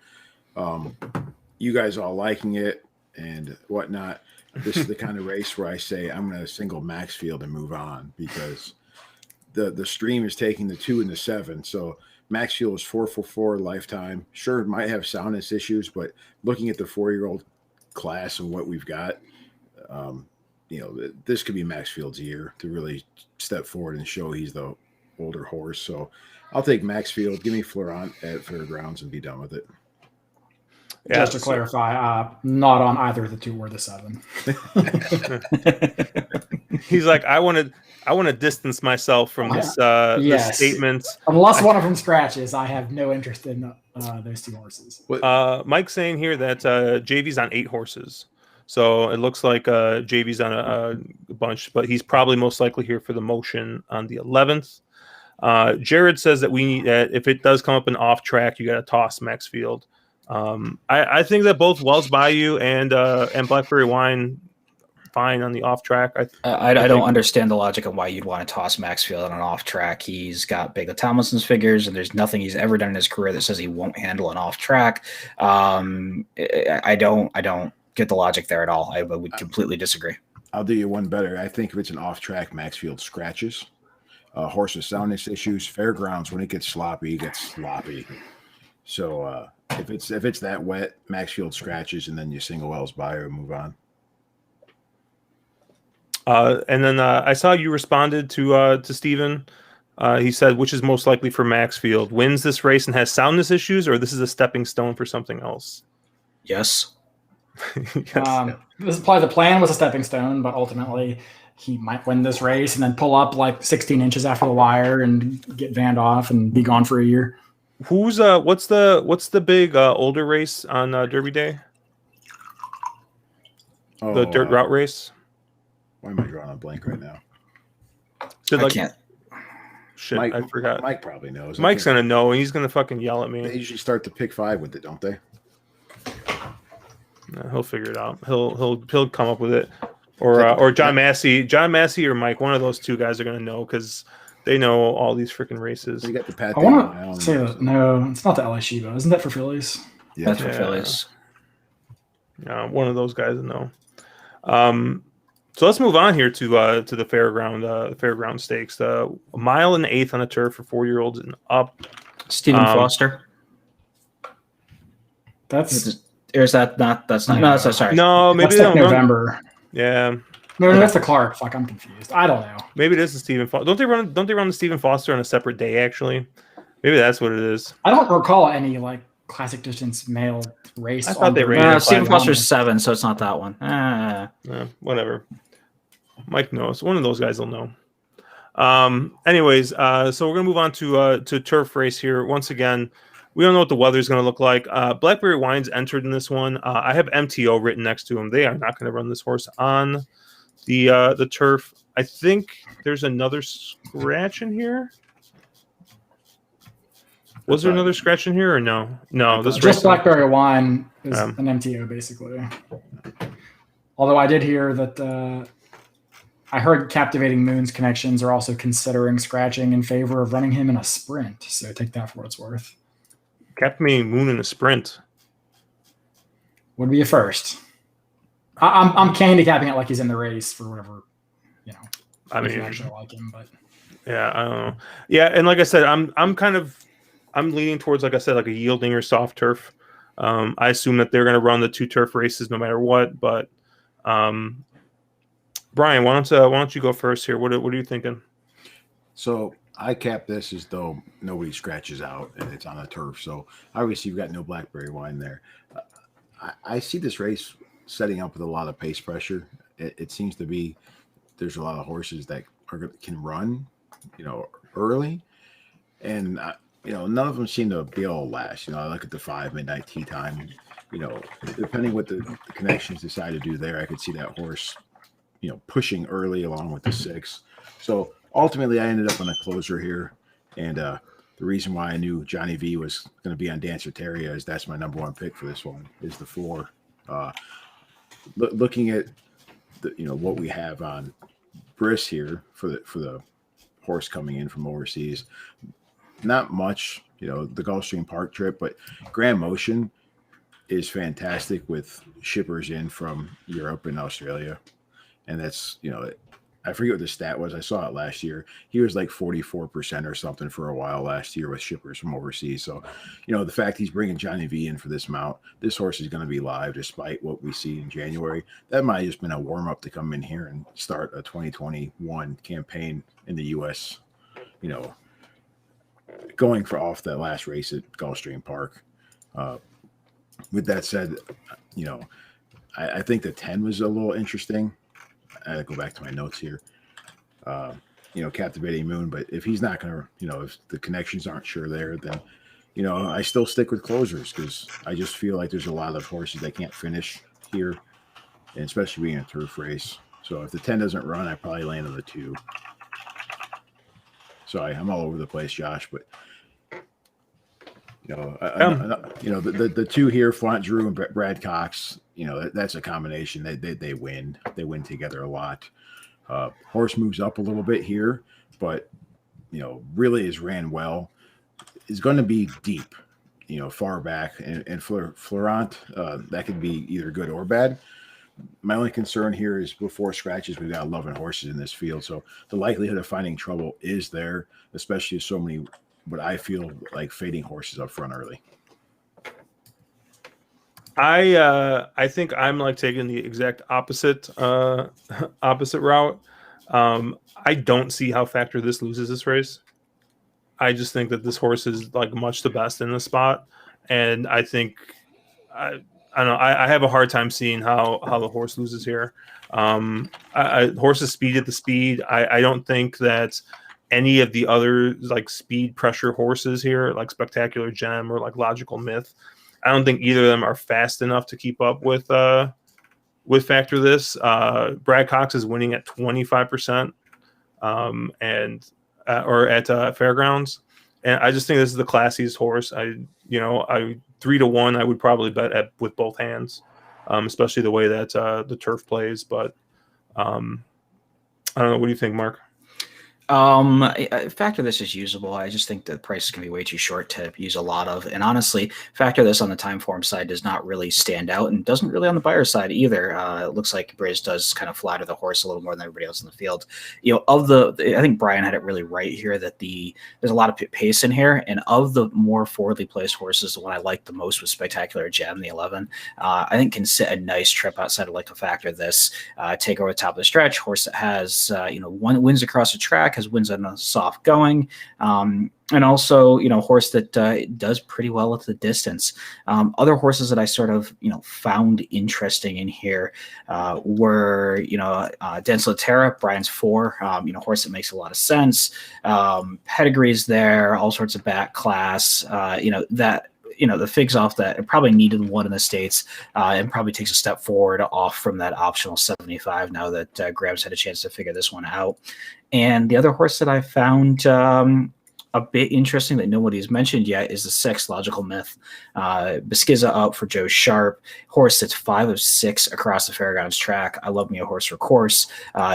you guys all liking it and whatnot. This is the kind of race where I say I'm going to single Maxfield and move on because the stream is taking the 2 and the 7. So Maxfield is 4 lifetime. Sure, it might have soundness issues, but looking at the 4-year-old class and what we've got, this could be Maxfield's year to really step forward and show he's the older horse. So I'll take Maxfield. Give me Florent at Fairgrounds and be done with it. Yeah, Just to clarify, not on either of the 2 or the 7. He's like, I want to distance myself from this this statement. Unless one of them scratches, I have no interest in those 2 horses. Mike's saying here that JV's on 8 horses. So it looks like JV's on a bunch, but he's probably most likely here for the motion on the 11th. Jared says that we need that if it does come up an off track, you got to toss Maxfield. I think that both Wells Bayou and Blackberry Wine fine on the off track. I don't understand the logic of why you'd want to toss Maxfield on an off track. He's got Big Tomlinson's figures, and there's nothing he's ever done in his career that says he won't handle an off track. I don't get the logic there at all. I would completely disagree. I'll do you one better. I think if it's an off track, Maxfield scratches. Horse with soundness issues. Fairgrounds, when it gets sloppy, it gets sloppy. So if it's that wet, Maxfield scratches, and then you single Wells Bayou and move on. And then I saw you responded to Steven. He said, which is most likely for Maxfield? Wins this race and has soundness issues, or this is a stepping stone for something else? Yes. Yes. This is probably the plan was a stepping stone, but ultimately he might win this race and then pull up like 16 inches after the wire and get vanned off and be gone for a year. Who's what's the big older race on Derby Day? The dirt route race. Why am I drawing a blank right now? I can't. Shit, I forgot. Mike probably knows. Mike's gonna know, and he's gonna fucking yell at me. They usually start the pick 5 with it, don't they? No, he'll figure it out. He'll come up with it, or John Massey or Mike. One of those 2 guys are gonna know because they know all these freaking races. You got the Pat. I want to say that no, it's not the LA Shiba. Isn't that for fillies? Yeah, That's for fillies. Yeah, one of those guys know. So let's move on here to the Fairground Stakes. A mile and 1/8 on a turf for 4-year-olds and up. Stephen Foster. That's Is that not? That's not. No, that's sorry. No, maybe that's they like don't November. run. Yeah. No, that's the Clark. Fuck, I'm confused. I don't know. Maybe this is Stephen Foster. Don't they run the Stephen Foster on a separate day? Actually, maybe that's what it is. I don't recall any like classic distance male race. I thought they ran Stephen Foster's 7, so it's not that one. Whatever. Mike knows. One of those guys will know. Anyways, so we're gonna move on to turf race here. Once again, we don't know what the weather is going to look like. Blackberry Wine's entered in this one. I have MTO written next to him. They are not going to run this horse on the turf. I think there's another scratch in here. Was there another scratch in here or no? No, this just race Blackberry Wine is an MTO basically. Although I did hear that I heard Captivating Moon's connections are also considering scratching in favor of running him in a sprint. So take that for what it's worth. Captivating Moon in a sprint would be a first. I'm handicapping it like he's in the race for whatever, I mean, actually like him, but yeah, I don't know. Yeah, and like I said, I'm leaning towards, like I said, like a yielding or soft turf. I assume that they're going to run the 2 turf races no matter what. But Brian, why don't you go first here? What are you thinking? So I cap this as though nobody scratches out and it's on a turf. So obviously you've got no Blackberry Wine there. I see this race setting up with a lot of pace pressure. It seems to be there's a lot of horses that can run, early, and none of them seem to be able to last. I look at the 5 midnight tea time. Depending what the connections decide to do there, I could see that horse, pushing early along with the 6. So ultimately, I ended up on a closer here, and the reason why I knew Johnny V was going to be on Danceteria is that's my number 1 pick for this one is the 4. Looking at what we have on Briss here for the horse coming in from overseas. Not much, the Gulfstream Park trip, but Grand Motion is fantastic with shippers in from Europe and Australia. And that's, I forget what the stat was. I saw it last year. He was like 44% or something for a while last year with shippers from overseas. So, the fact he's bringing Johnny V in for this mount, this horse is going to be live despite what we see in January. That might have just been a warm up to come in here and start a 2021 campaign in the U.S., going for off that last race at Gulfstream Park. With that said, I think the 10 was a little interesting. I gotta go back to my notes here. Captivating Moon, but if he's not gonna, if the connections aren't sure there, then I still stick with closers because I just feel like there's a lot of horses that can't finish here, and especially being a turf race. So if the 10 doesn't run, I probably land on the 2. Sorry, I'm all over the place, Josh, but the 2 here, Flaunt Drew and Brad Cox, that's a combination. They win. They win together a lot. Horse moves up a little bit here, but really is ran well. Is going to be deep, far back, and Florent, that could be either good or bad. My only concern here is before scratches, we've got 11 horses in this field, so the likelihood of finding trouble is there, especially with so many what I feel like fading horses up front early. I think I'm like taking the exact opposite route. I don't see how Factor This loses this race. I just think that this horse is like much the best in the spot, and I think I don't know. I have a hard time seeing how the horse loses here. Horse's speed at the speed. I don't think that any of the other like speed pressure horses here, like Spectacular Gem or like Logical Myth, I don't think either of them are fast enough to keep up with Factor This. Brad Cox is winning at 25%, or at Fairgrounds, and I just think this is the classiest horse. I 3-1, I would probably bet with both hands, especially the way that the turf plays. But I don't know. What do you think, Mark? Factor This is usable. I just think the price is going to be way too short to use a lot of. And honestly, Factor This on the time form side does not really stand out and doesn't really on the buyer side either. It looks like Briz does kind of flatter the horse a little more than everybody else in the field. I think Brian had it really right here that there's a lot of pace in here. And of the more forwardly placed horses, the one I like the most was Spectacular Gem, the 11. I think can sit a nice trip outside of like a Factor This, take over the top of the stretch. Horse that has, wins across the track, has wins on a soft going, and also horse that does pretty well at the distance. Other horses that I sort of found interesting in here were Denzel Terra, Brian's 4, horse that makes a lot of sense. Pedigrees there, all sorts of back class. The figs off that it probably needed one in the States, and probably takes a step forward off from that optional 75 now that Graham's had a chance to figure this one out. And the other horse that I found a bit interesting that nobody's mentioned yet is the 6, Logical Myth. Beskiza up for Joe Sharp. Horse that's 5 of 6 across the Fairgrounds track. I love me a horse for course.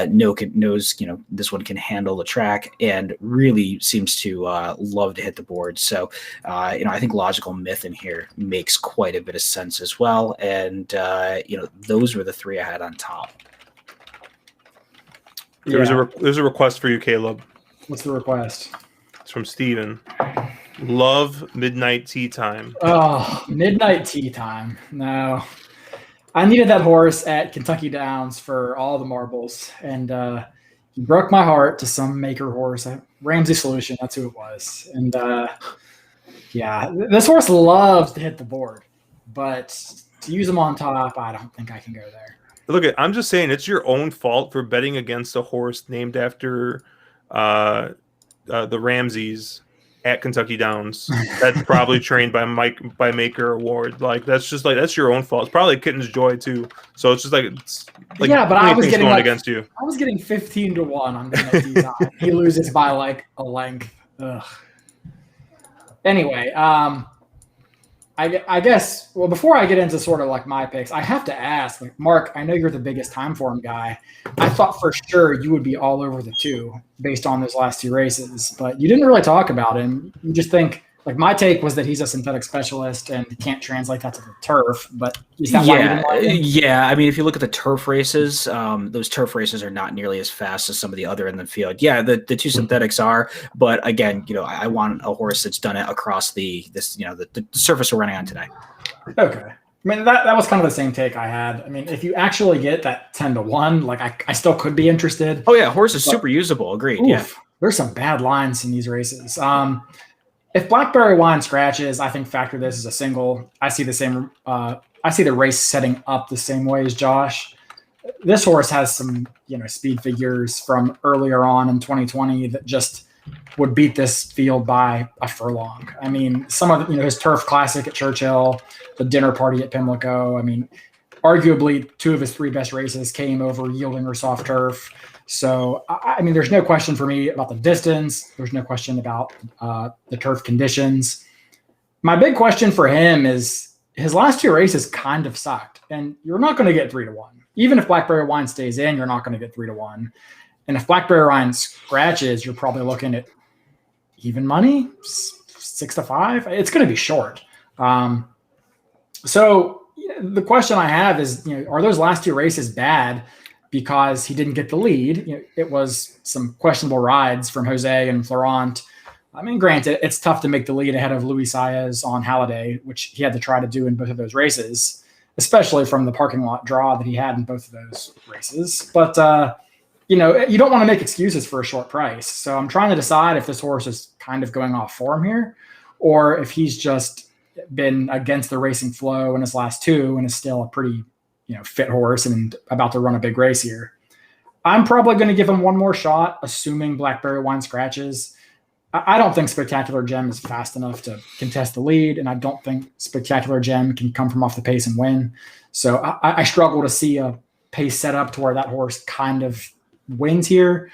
Knows this one can handle the track and really seems to love to hit the board. So I think Logical Myth in here makes quite a bit of sense as well. And those were the 3 I had on top. There's a request for you, Caleb. What's the request? It's from Steven. Love Midnight Tea Time. Oh, Midnight Tea Time. No. I needed that horse at Kentucky Downs for all the marbles. And he broke my heart to some maker horse. Ramsey Solution, that's who it was. And this horse loves to hit the board. But to use him on top, I don't think I can go there. Look, I'm just saying it's your own fault for betting against a horse named after the Ramseys at Kentucky Downs. That's probably trained by Maker Award. Like that's your own fault. It's probably Kitten's Joy too. So it's just like yeah, but I was getting going against you. I was getting 15-1 on Midnight Tea Time. He loses by like a length. Ugh. Anyway, I guess, well, before I get into sort of like my picks, I have to ask, like, Mark, I know you're the biggest time form guy. I thought for sure you would be all over the 2 based on those last 2 races, but you didn't really talk about him. You just think, like, my take was that he's a synthetic specialist and can't translate that to the turf, but is that why you didn't like him? Yeah. I mean, if you look at the turf races, those turf races are not nearly as fast as some of the other in the field. Yeah, the 2 synthetics are, but again, I want a horse that's done it across the surface we're running on today. Okay. I mean, that was kind of the same take I had. I mean, if you actually get that 10-1, like I still could be interested. Oh yeah, horse is super usable. Agreed. Oof, Yeah. There's some bad lines in these races. If Blackberry Wine scratches, I think Factor This is a single. I see the same. I see the race setting up the same way as Josh. This horse has some, speed figures from earlier on in 2020 that just would beat this field by a furlong. I mean, some of his turf classic at Churchill, the dinner party at Pimlico. I mean, arguably 2 of his 3 best races came over yielding or soft turf. So, I mean, there's no question for me about the distance. There's no question about the turf conditions. My big question for him is his last 2 races kind of sucked, and you're not going to get 3-1. Even if Blackberry Wine stays in, you're not going to get 3-1. And if Blackberry Wine scratches, you're probably looking at even money, 6-5. It's going to be short. So the question I have is, are those last 2 races bad because he didn't get the lead? It was some questionable rides from Jose and Florent. I mean, granted, it's tough to make the lead ahead of Luis Saez on Halliday, which he had to try to do in both of those races, especially from the parking lot draw that he had in both of those races. But, you don't want to make excuses for a short price. So I'm trying to decide if this horse is kind of going off form here, or if he's just been against the racing flow in his last 2 and is still a pretty, fit horse and about to run a big race here. I'm probably going to give him one more shot, assuming Blackberry Wine scratches. I don't think Spectacular Gem is fast enough to contest the lead, and I don't think Spectacular Gem can come from off the pace and win. So I struggle to see a pace set up to where that horse kind of wins here.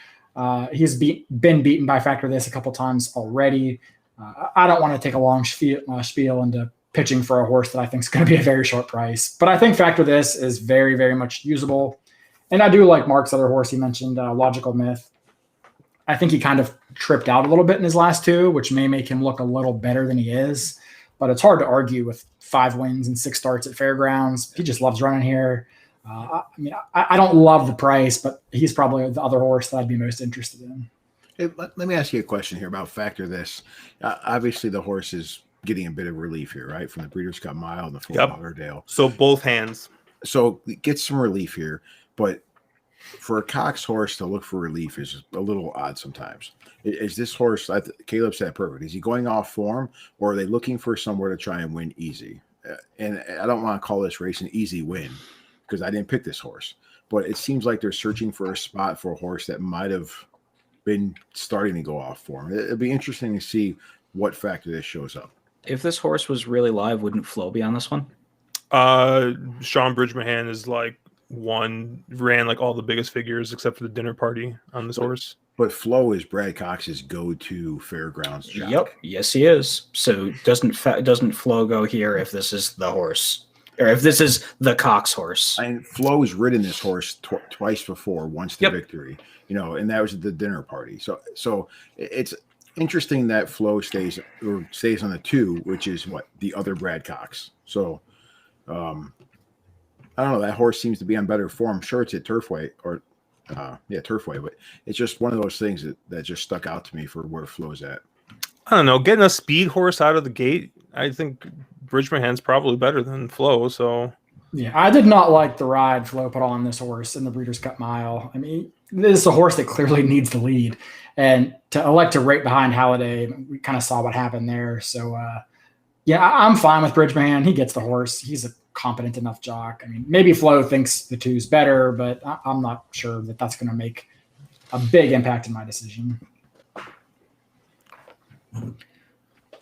He's been beaten by Factor This a couple times already. I don't want to take a long spiel into pitching for a horse that I think is going to be a very short price. But I think Factor This is very, very much usable. And I do like Mark's other horse he mentioned, Logical Myth. I think he kind of tripped out a little bit in his last 2, which may make him look a little better than he is. But it's hard to argue with 5 wins and 6 starts at Fairgrounds. He just loves running here. I don't love the price, but he's probably the other horse that I'd be most interested in. Hey, let me ask you a question here about Factor This. Obviously, the horse is getting a bit of relief here, right, from the Breeders' Cup Mile and the Fort Lauderdale. So both hands. So it gets some relief here, but for a Cox horse to look for relief is a little odd sometimes. Is this horse, Caleb said perfect, is he going off form, or are they looking for somewhere to try and win easy? And I don't want to call this race an easy win because I didn't pick this horse, but it seems like they're searching for a spot for a horse that might have been starting to go off form. It'd be interesting to see what Factor This shows up. If this horse was really live, wouldn't Flo be on this one? Sean Bridgman is ran like all the biggest figures except for the dinner party on this horse. But Flo is Brad Cox's go-to Fairgrounds jock. Yep, yes he is. So doesn't Flo go here if this is the horse, or if this is the Cox horse? And Flo's ridden this horse twice before, once to victory, and that was at the dinner party. So it's interesting that Flo stays on the 2, which is the other Brad Cox. So I don't know. That horse seems to be on better form. Sure, it's at Turfway Turfway, but it's just one of those things that just stuck out to me for where Flo's at. I don't know. Getting a speed horse out of the gate, I think Bridgman's probably better than Flo. So yeah, I did not like the ride Flo put on this horse in the Breeders' Cup Mile. I mean, this is a horse that clearly needs the lead, and to elect to rate behind Halliday, we kind of saw what happened there. So yeah, I'm fine with Bridgman. He gets the horse. He's a competent enough jock. I mean, maybe Flo thinks the 2's better, but I'm not sure that that's going to make a big impact in my decision.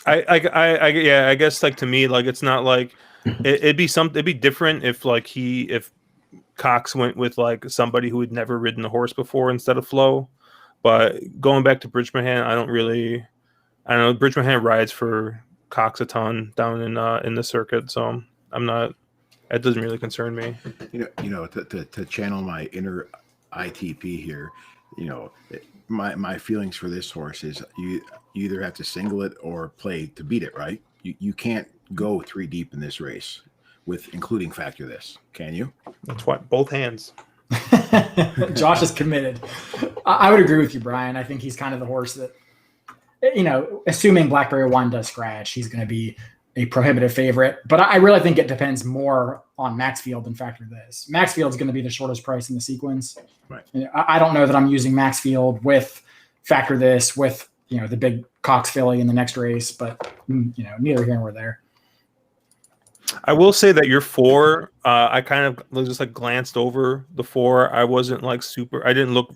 I guess to me, it's not like it'd be different if Cox went with somebody who had never ridden a horse before instead of Flo. But going back to Bridgman, I don't know. Bridgman rides for Cox a ton down in the circuit, so I'm not. That doesn't really concern me. To channel my inner ITP here, my feelings for this horse is you either have to single it or play to beat it, right? You can't go 3 deep in this race with including factor this, can you? That's why both hands. Josh is committed. I would agree with you, Brian. I think he's kind of the horse that, assuming Blackberry One does scratch, he's going to be a prohibitive favorite. But I really think it depends more on Maxfield than Factor This. Maxfield's going to be the shortest price in the sequence. Right. I don't know that I'm using Maxfield with Factor This with the big Cox filly in the next race, but neither here nor there. I will say that your 4, I kind of just like glanced over the 4. I wasn't like super. I didn't look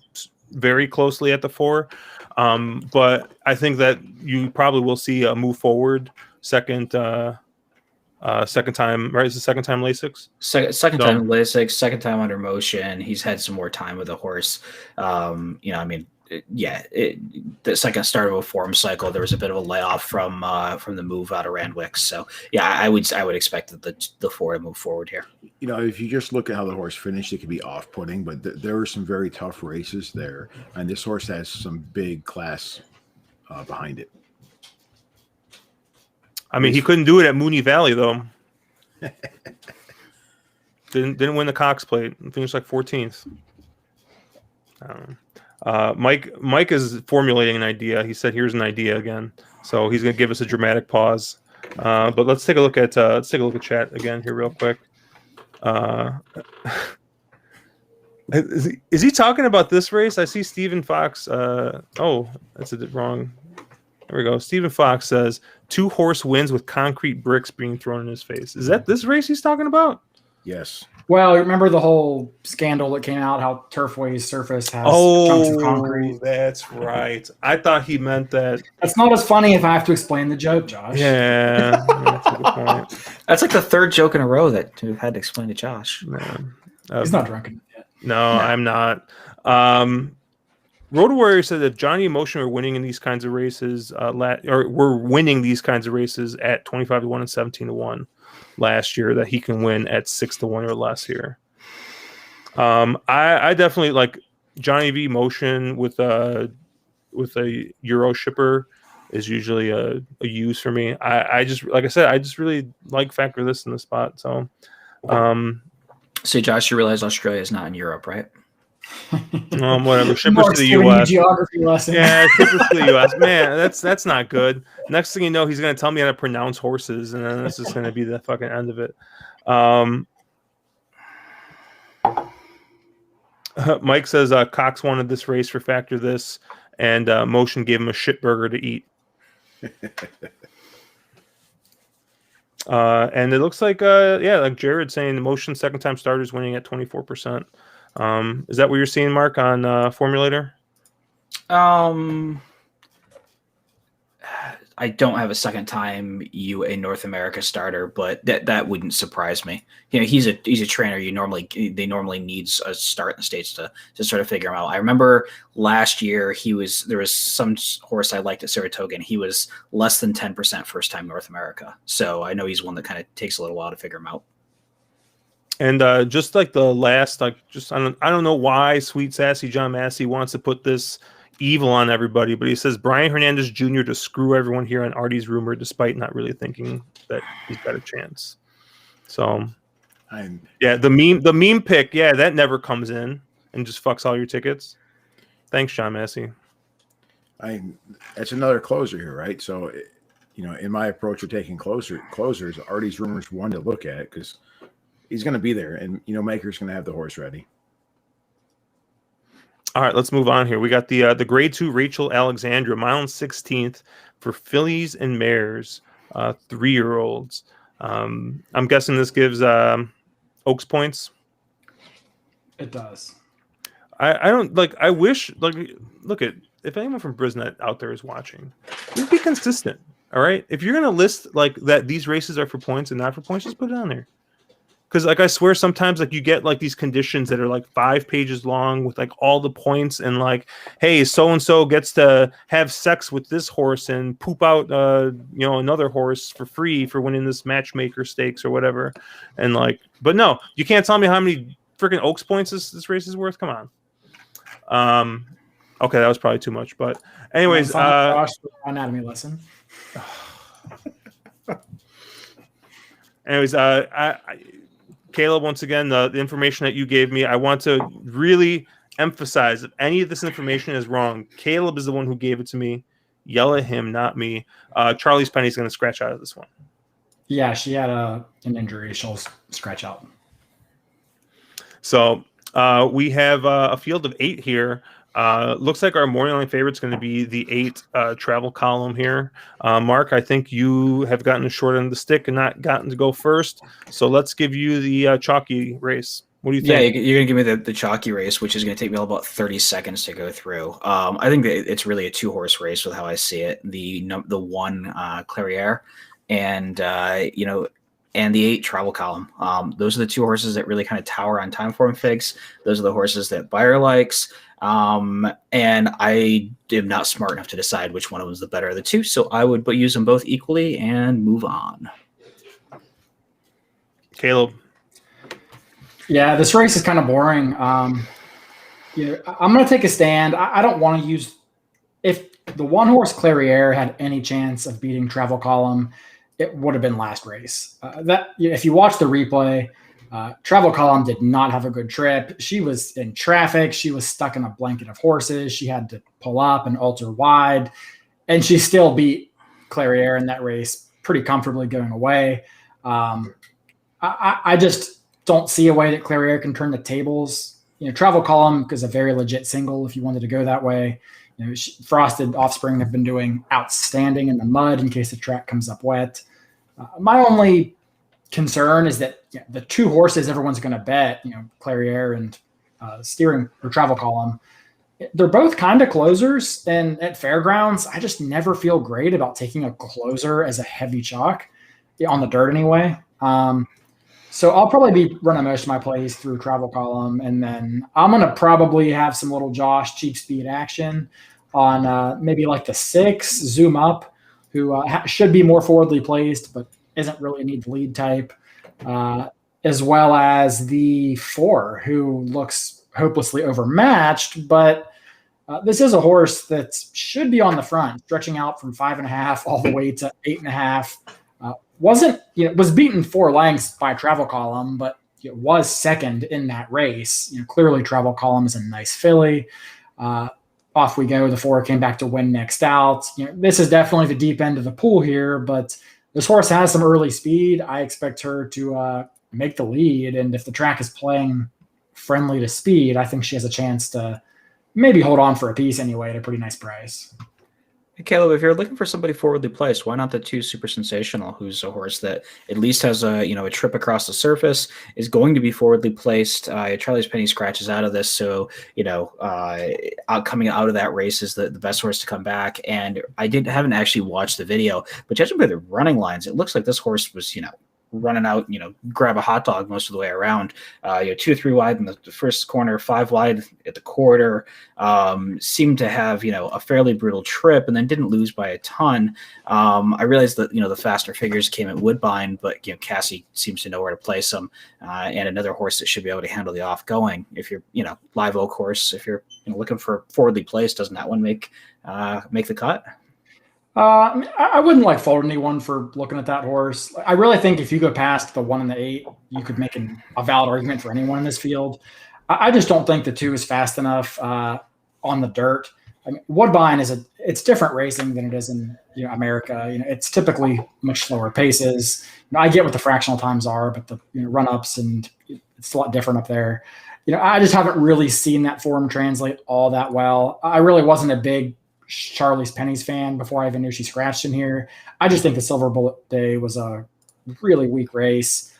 very closely at the 4, but I think that you probably will see a move forward second time. Right? Is the second time Lasix? Second time Lasix, second time under motion. He's had some more time with the horse. The second start of a form cycle, there was a bit of a layoff from the move out of Randwick. So yeah, I would expect that the 4 to move forward here. If you just look at how the horse finished, it could be off-putting, but there were some very tough races there, and this horse has some big class behind it. I mean, he couldn't do it at Mooney Valley though. Didn't win the Cox Plate. Finished like 14th. Mike is formulating an idea. He said, "Here's an idea again." So he's going to give us a dramatic pause. But let's take a look at chat again here real quick. Is he talking about this race? I see Stephen Fox. That's wrong. There we go. Stephen Fox says 2 horse wins with concrete bricks being thrown in his face. Is that this race he's talking about? Yes. Well, remember the whole scandal that came out, how Turfway's surface has chunks of concrete? That's right. I thought he meant that. That's not as funny if I have to explain the joke, Josh. Yeah, that's a good point. That's like the 3rd joke in a row that we've had to explain to Josh. He's not drunk enough yet. No, I'm not. Road Warrior said that Johnny Emotion were winning in these kinds of races, we're winning these kinds of races at 25-1 and 17-1 last year. That he can win at 6-1 or less here. I definitely like Johnny V Motion with a Euro shipper is usually a use for me. I just like I said, I just really like Factor This in the spot. So, so Josh, you realize Australia is not in Europe, right? Whatever. Shippers to the U.S. Geography lesson. Yeah, shippers to the U.S. Man, that's not good. Next thing you know, he's going to tell me how to pronounce horses, and then this is going to be the fucking end of it. Mike says Cox wanted this race for Factor This, and Motion gave him a shit burger to eat. And it looks like like Jared saying the Motion second time starters winning at 24%. Is that what you're seeing, Mark, on Formulator? I don't have a second time UA North America starter, but that wouldn't surprise me. He's a trainer. They normally needs a start in the States to sort of figure him out. I remember last year there was some horse I liked at Saratoga, and he was less than 10% first time North America. So I know he's one that kind of takes a little while to figure him out. And just like the last, I don't know why Sweet Sassy John Massey wants to put this evil on everybody, but he says Brian Hernandez Jr. to screw everyone here on Artie's rumor, despite not really thinking that he's got a chance. So, the meme pick, that never comes in and just fucks all your tickets. Thanks, John Massey. That's another closer here, right? So, in my approach of taking closers, Artie's rumors one to look at because he's going to be there, and Maker's going to have the horse ready. All right, let's move on here. We got the Grade 2 Rachel Alexandra, mile and 16th for fillies and mares, 3-year-olds. I'm guessing this gives Oaks points. It does. I don't like. I wish look at if anyone from Brisnet out there is watching, just be consistent. All right, if you're gonna list like that, these races are for points and not for points, just put it on there. because like I swear sometimes like you get like these conditions that are like 5 pages long with like all the points and like, hey, so and so gets to have sex with this horse and poop out another horse for free for winning this matchmaker stakes or whatever, and like, but no, you can't tell me how many freaking Oaks points this race is worth. Come on. Okay, that was probably too much, but anyways, Josh, anatomy lesson. Anyways, Caleb, once again, the information that you gave me, I want to really emphasize if any of this information is wrong, Caleb is the one who gave it to me. Yell at him, not me. Charlie's Penny's going to scratch out of this one. Yeah, she had an injury. She'll scratch out. So we have a field of 8 here. Looks like our morning line favorite is going to be the 8 travel column here. Mark, I think you have gotten a short end of the stick and not gotten to go first. So let's give you the chalky race. What do you think? Yeah, you're going to give me the chalky race, which is going to take me about 30 seconds to go through. I think that it's really a 2-horse race with how I see it. The 1 Clairiere and and the 8 travel column. Those are the 2 horses that really kind of tower on time form figs. Those are the horses that Beyer likes. And I am not smart enough to decide which one was the better of the 2. So I would use them both equally and move on. Caleb. Yeah, this race is kind of boring. I'm going to take a stand. I don't want to use – if the 1-horse Clairiere had any chance of beating travel column, it would have been last race. If you watch the replay – Travel Column did not have a good trip. She was in traffic. She was stuck in a blanket of horses. She had to pull up and alter wide, and she still beat Clairiere in that race pretty comfortably going away. I just don't see a way that Clairiere can turn the tables. Travel Column is a very legit single if you wanted to go that way. Frosted Offspring have been doing outstanding in the mud in case the track comes up wet. My only concern is that the 2 horses everyone's going to bet, Clairiere and Steering or Travel Column, they're both kind of closers. And at Fairgrounds, I just never feel great about taking a closer as a heavy chalk on the dirt anyway. So I'll probably be running most of my plays through Travel Column, and then I'm going to probably have some little Josh cheap speed action on maybe like the 6 Zoom Up, who should be more forwardly placed, but isn't really a need to lead type, as well as the 4, who looks hopelessly overmatched, but this is a horse that should be on the front, stretching out from 5.5 all the way to 8.5. Was beaten 4 lengths by Travel Column, but it was second in that race. Clearly Travel Column is a nice filly. Off we go. The 4 came back to win next out. This is definitely the deep end of the pool here, but this horse has some early speed. I expect her to make the lead, and if the track is playing friendly to speed, I think she has a chance to maybe hold on for a piece anyway at a pretty nice price. Hey, Caleb, if you're looking for somebody forwardly placed, why not the 2 Super Sensational, who's a horse that at least has a trip across the surface, is going to be forwardly placed. Charlie's Penny scratches out of this, so coming out of that race is the best horse to come back. And I haven't actually watched the video, but judging by the running lines, it looks like this horse was running out, grab a hot dog most of the way around. 2 to 3 wide in the first corner, 5 wide at the quarter. Seemed to have a fairly brutal trip, and then didn't lose by a ton. I realized that the faster figures came at Woodbine, but Cassie seems to know where to place them, and another horse that should be able to handle the off going. If you're Live Oak horse, if you're looking for forwardly placed, doesn't that one make the cut? I wouldn't fault anyone for looking at that horse. I really think if you go past the 1 and the 8, you could make a valid argument for anyone in this field. I just don't think the 2 is fast enough on the dirt. Woodbine it's different racing than it is in America. It's typically much slower paces. I get what the fractional times are, but the run ups and it's a lot different up there. I just haven't really seen that form translate all that well. I really wasn't a big Charlie's Penny's fan before I even knew she scratched in here. I just think the Silver Bullet Day was a really weak race.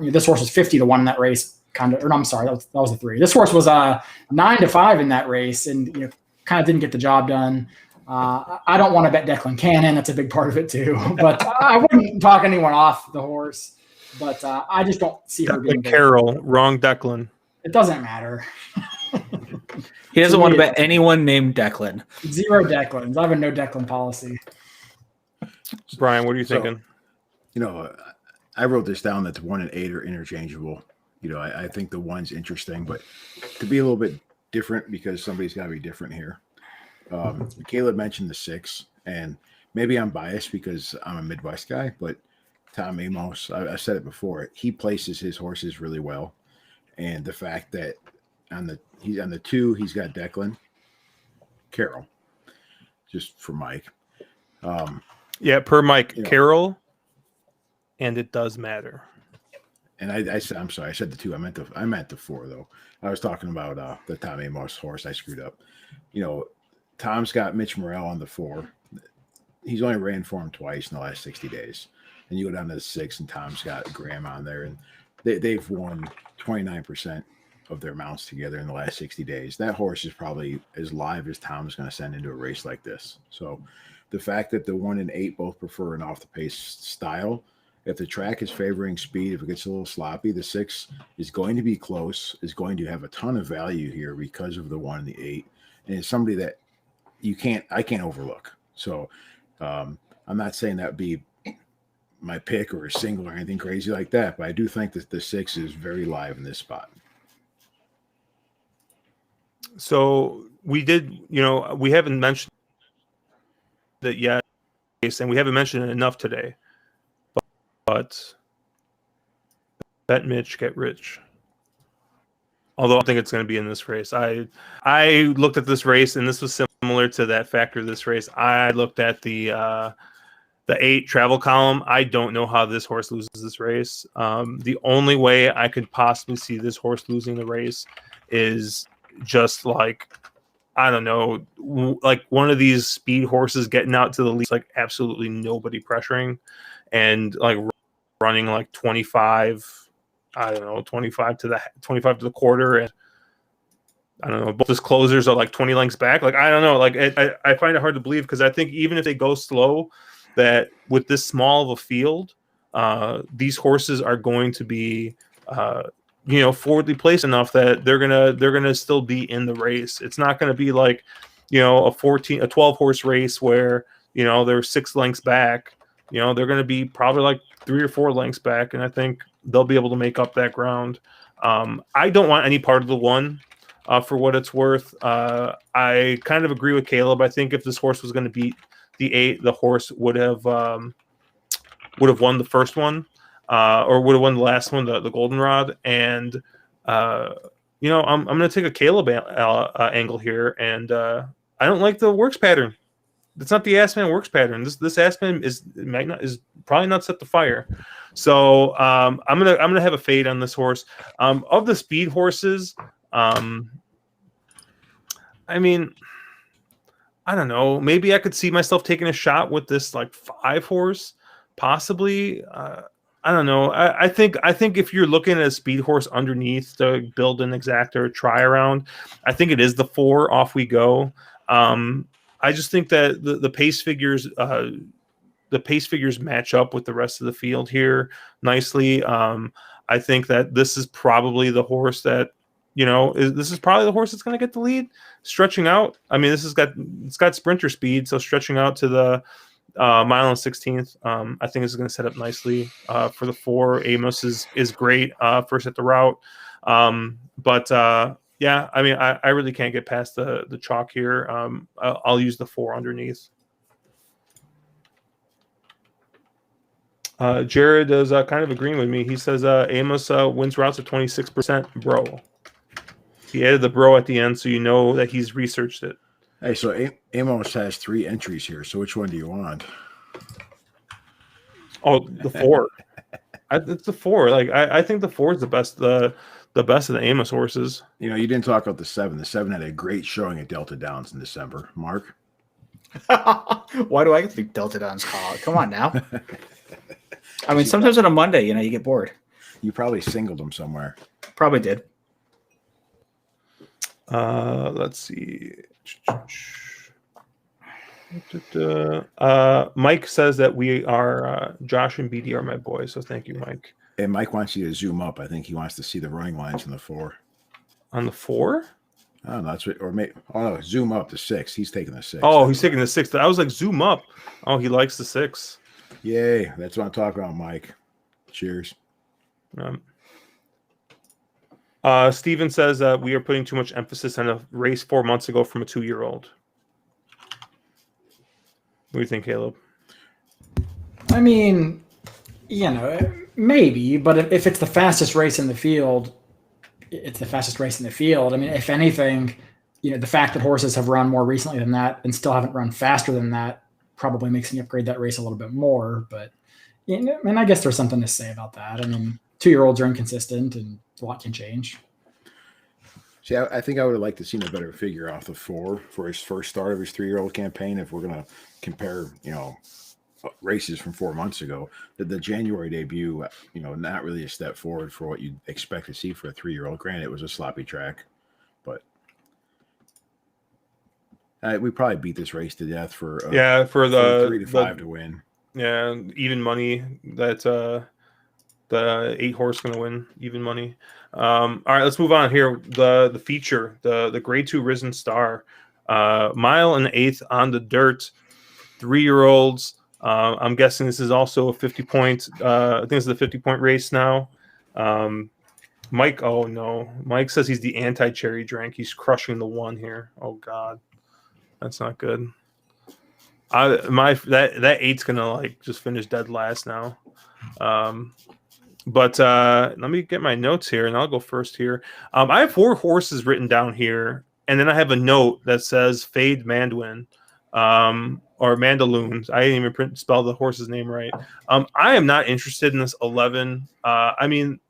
This horse was 50 to 1 in that race. I'm sorry, that was a 3. This horse was 9 to 5 in that race, and kind of didn't get the job done. I don't want to bet Declan Cannon. That's a big part of it too. But I wouldn't talk anyone off the horse. but I just don't see her being Declan Carroll, wrong Declan. It doesn't matter. He doesn't want to bet anyone named Declan. 0 Declans. I have a no Declan policy. Brian, what are you thinking? You know, I wrote this down that the 1 and 8 are interchangeable. You know, I think the 1's interesting, but to be a little bit different because somebody's got to be different here. Caleb mentioned the 6, and maybe I'm biased because I'm a Midwest guy, but Tom Amos, I've said it before, he places his horses really well. And the fact that he's on the 2, he's got Declan Carroll, just for Mike. Yeah, per Mike Carroll, and it does matter. And I said, I'm sorry, I said the 2. I meant the 4 though. I was talking about the Tom Amos horse. I screwed up. You know, Tom's got Mitch Morrell on the 4. He's only ran for him twice in the last 60 days. And you go down to the 6, and Tom's got Graham on there, and they've won 29% of their mounts together in the last 60 days. That horse is probably as live as Tom's going to send into a race like this. So the fact that the 1 and 8 both prefer an off-the-pace style, if the track is favoring speed, if it gets a little sloppy, the 6 is going to be close, is going to have a ton of value here because of the 1 and the 8. And it's somebody that I can't overlook. So I'm not saying that would be my pick or a single or anything crazy like that, but I do think that the 6 is very live in this spot. So we haven't mentioned that yet, and we haven't mentioned it enough today. But bet Mitch, get rich. Although I don't think it's going to be in this race. I looked at this race, and this was similar to that factor of this race. I looked at the 8 travel column. I don't know how this horse loses this race. The only way I could possibly see this horse losing the race is just like, I don't know, like one of these speed horses getting out to the lead, like absolutely nobody pressuring, and like running like 25. I don't know, 25 to the quarter, and I don't know, both his closers are like 20 lengths back. Like, I don't know, like I find it hard to believe, because I think even if they go slow, that with this small of a field, these horses are going to be forwardly placed enough that they're gonna still be in the race. It's not gonna be like, a 12 horse race where they're 6 lengths back. They're gonna be probably like 3 or 4 lengths back, and I think they'll be able to make up that ground. I don't want any part of the 1, for what it's worth. I kind of agree with Caleb. I think if this horse was going to beat the 8, the horse would have won the first one, or would have won the last one, the goldenrod. And I'm going to take a Caleb angle here, and I don't like the works pattern. It's not the Assman works pattern. This Assman is probably not set to fire. So I'm gonna have a fade on this horse. Of the speed horses, I mean, I don't know. Maybe I could see myself taking a shot with this like 5 horse, possibly. I don't know. I think if you're looking at a speed horse underneath to build an exacta or try around, I think it is the 4. Off we go. I just think that the pace figures match up with the rest of the field here nicely. I think that this is probably the horse that this is probably the horse that's going to get the lead, stretching out. I mean, it's got sprinter speed, so stretching out to the mile and 16th. I think this is going to set up nicely for the 4. Amos is great first at the route, but. Yeah, I mean, I really can't get past the chalk here. I'll use the 4 underneath. Jared is kind of agreeing with me. He says Amos wins routes at 26%, bro. He added the bro at the end, so you know that he's researched it. Hey, so Amos has 3 entries here. So which one do you want? Oh, the 4. It's the 4. Like I think the 4 is the best. The best of the Amos horses. You didn't talk about the 7. The 7 had a great showing at Delta Downs in December. Mark? Why do I get to think Delta Downs call? Come on now. I mean, sometimes on a Monday, you get bored. You probably singled them somewhere. Probably did. Let's see. Mike says that we are Josh and BD are my boys, so thank you, Mike. And Mike wants you to zoom up. I think he wants to see the running lines in the 4. On the 4? I don't know. That's what, or maybe, oh no, zoom up to 6. He's taking the 6. Oh, he's taking the 6. I was like, zoom up. Oh, he likes the 6. Yay. That's what I'm talking about, Mike. Cheers. Steven says we are putting too much emphasis on a race 4 months ago from a 2-year-old. What do you think, Caleb? I mean, maybe, but if it's the fastest race in the field, it's the fastest race in the field. I mean, if anything, the fact that horses have run more recently than that and still haven't run faster than that probably makes me upgrade that race a little bit more. But I guess there's something to say about that. I mean, 2-year-olds are inconsistent and a lot can change. See, I think I would have liked to seen a better figure off the 4 for his first start of his 3-year-old campaign. If we're going to compare, races from 4 months ago, the January debut, not really a step forward for what you'd expect to see for a 3-year-old. Granted, it was a sloppy track, but we probably beat this race to death for the 3 to 5 to win. Yeah, even money. That's the 8 horse going to win even money. All right, let's move on here. The feature, the Grade 2 Risen Star, mile and 1/8 on the dirt, 3-year-olds. I'm guessing this is also a 50-point. I think it's the 50-point race now. Mike, oh no, Mike says he's the anti-cherry drink. He's crushing the 1 here. Oh God, that's not good. That 8's gonna just finish dead last now. But let me get my notes here, and I'll go first here. I have 4 horses written down here, and then I have a note that says Fade Manduin, or Mandaloons. I didn't even spell the horse's name right. I am not interested in this 11. I mean,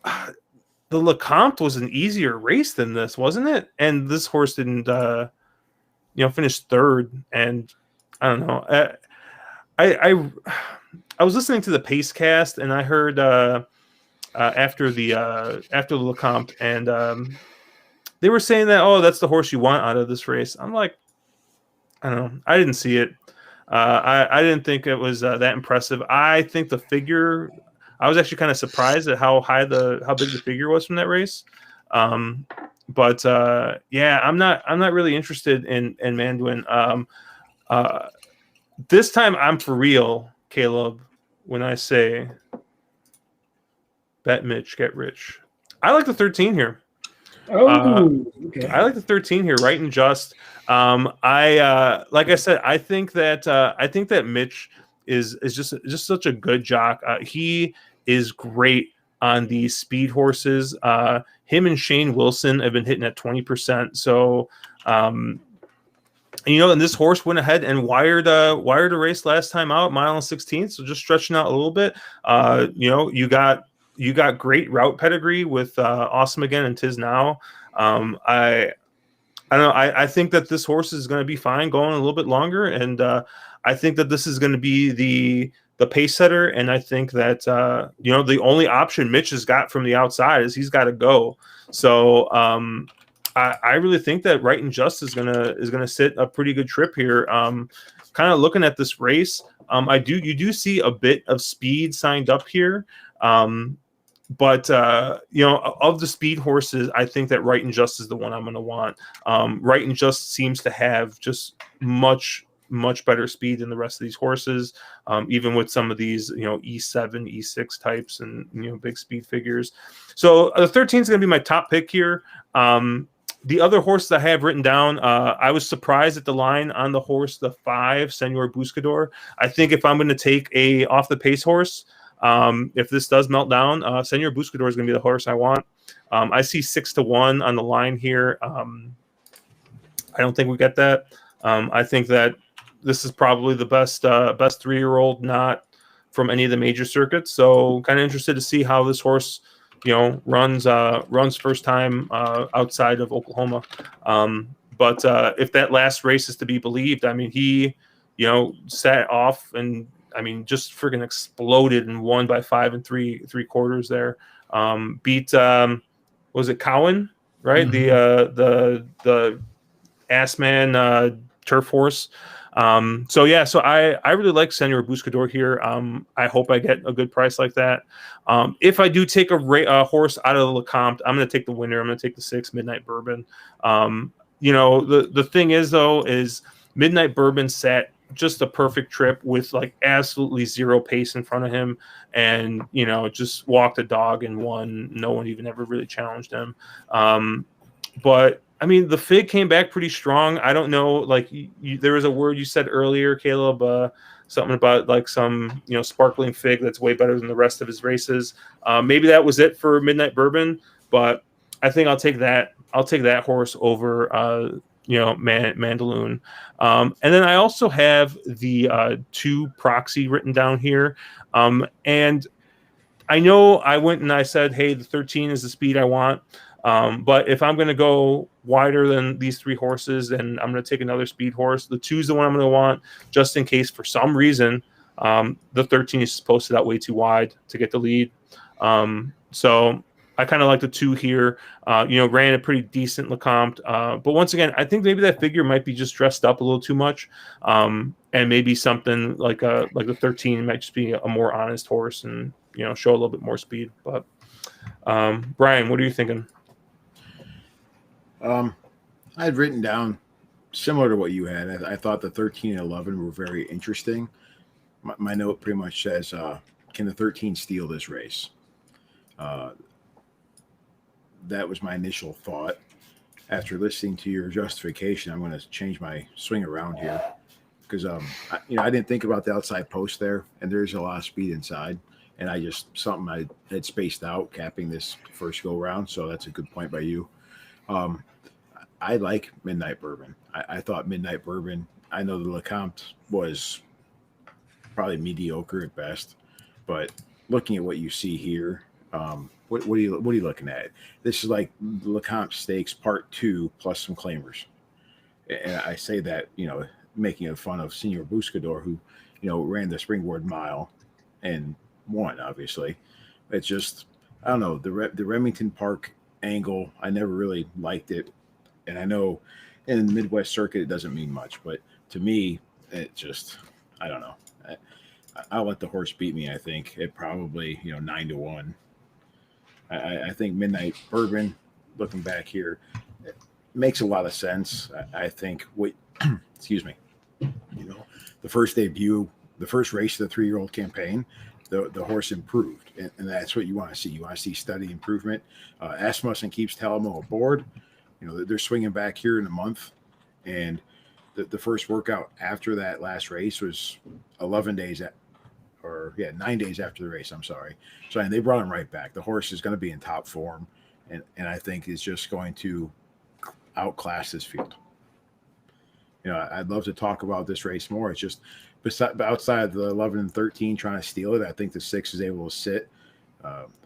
the Lecomte was an easier race than this, wasn't it? And this horse didn't, finish 3rd. And I don't know. I was listening to the Pace Cast, and I heard after the Lecomte, and they were saying that, oh, that's the horse you want out of this race. I'm like, I don't know. I didn't see it. I didn't think it was that impressive. I think the figure. I was actually kind of surprised at how big the figure was from that race. But I'm not really interested in Manduin. This time I'm for real, Caleb, when I say bet Mitch, get rich. I like the 13 here. Okay. I like the 13 here, right and just. Like I said, I think that Mitch is just such a good jock. He is great on these speed horses. Him and Shane Wilson have been hitting at 20%. So, and this horse went ahead and wired a race last time out, mile and 16. So just stretching out a little bit. You got great route pedigree with Awesome Again and Tis Now. I don't know. I think that this horse is going to be fine going a little bit longer, and I think that this is going to be the pace setter. And I think that the only option Mitch has got from the outside is he's got to go. So I really think that Right and Just is gonna sit a pretty good trip here. Kind of looking at this race, you do see a bit of speed signed up here. But of the speed horses, I think that Right and Just is the one I'm going to want. Right and Just seems to have just much better speed than the rest of these horses, even with some of these E7, E6 types and big speed figures. So the 13 is going to be my top pick here. The other horse I have written down, I was surprised at the line on the horse, the 5, Senor Buscador. I think if I'm going to take a off the pace horse. If this does melt down, Senor Buscador is going to be the horse I want. I see 6-1 on the line here. I don't think we get that. I think that this is probably the best 3-year-old not from any of the major circuits. So kind of interested to see how this horse, runs first time outside of Oklahoma. But if that last race is to be believed, I mean, he, sat off and just friggin' exploded and won by 5 3/4 there. Beat was it Cowan, right? Mm-hmm. The Assman turf horse. So I really like Senor Buscador here. I hope I get a good price like that. If I do take a horse out of the Lecomte, I'm going to take the winner. I'm going to take the 6 Midnight Bourbon. The thing is though, is Midnight Bourbon sat just a perfect trip with like absolutely zero pace in front of him, and just walked a dog and won. No one even ever really challenged him. But I mean, the fig came back pretty strong. I don't know, like there was a word you said earlier, Caleb, something about like some sparkling fig that's way better than the rest of his races. Maybe that was it for Midnight Bourbon, but I think I'll take that. I'll take that horse over Mandaloon. And then I also have the 2 Proxy written down here. And I know I went and I said, hey, the 13 is the speed I want. But if I'm going to go wider than these 3 horses, then I'm going to take another speed horse. The 2 is the one I'm going to want just in case for some reason the 13 is posted out way too wide to get the lead. So I kind of like the 2 here. Ran a pretty decent Lecomte. But once again, I think maybe that figure might be just dressed up a little too much. And maybe something like the 13 might just be a more honest horse and show a little bit more speed. But Brian, what are you thinking? I had written down similar to what you had. I thought the 13 and 11 were very interesting. My note pretty much says, can the 13 steal this race? That was my initial thought. After listening to your justification, I'm going to change my swing around here because I didn't think about the outside post there, and there's a lot of speed inside, and I had spaced out capping this first go round, so that's a good point by you. I like Midnight Bourbon. I thought Midnight Bourbon. I know the Lecomte was probably mediocre at best, but looking at what you see here. What are you looking at? This is like the Lecomte Stakes Part 2 plus some claimers. And I say that, making fun of Senor Buscador, who, ran the Springboard Mile and won, obviously. It's just, I don't know, the Remington Park angle, I never really liked it. And I know in the Midwest circuit, it doesn't mean much. But to me, it just, I don't know. I'll let the horse beat me, I think. It probably, 9-1. I think Midnight Bourbon, looking back here, makes a lot of sense. I think excuse me, the first debut, the first race of the 3-year-old campaign, the horse improved, and that's what you want to see. You want to see steady improvement. Asmussen keeps Talamo aboard. They're swinging back here in a month, and the first workout after that last race was 9 days after the race. I'm sorry. So and they brought him right back. The horse is going to be in top form, and I think is just going to outclass this field. I'd love to talk about this race more. It's just outside of the 11 and 13 trying to steal it. I think the 6 is able to sit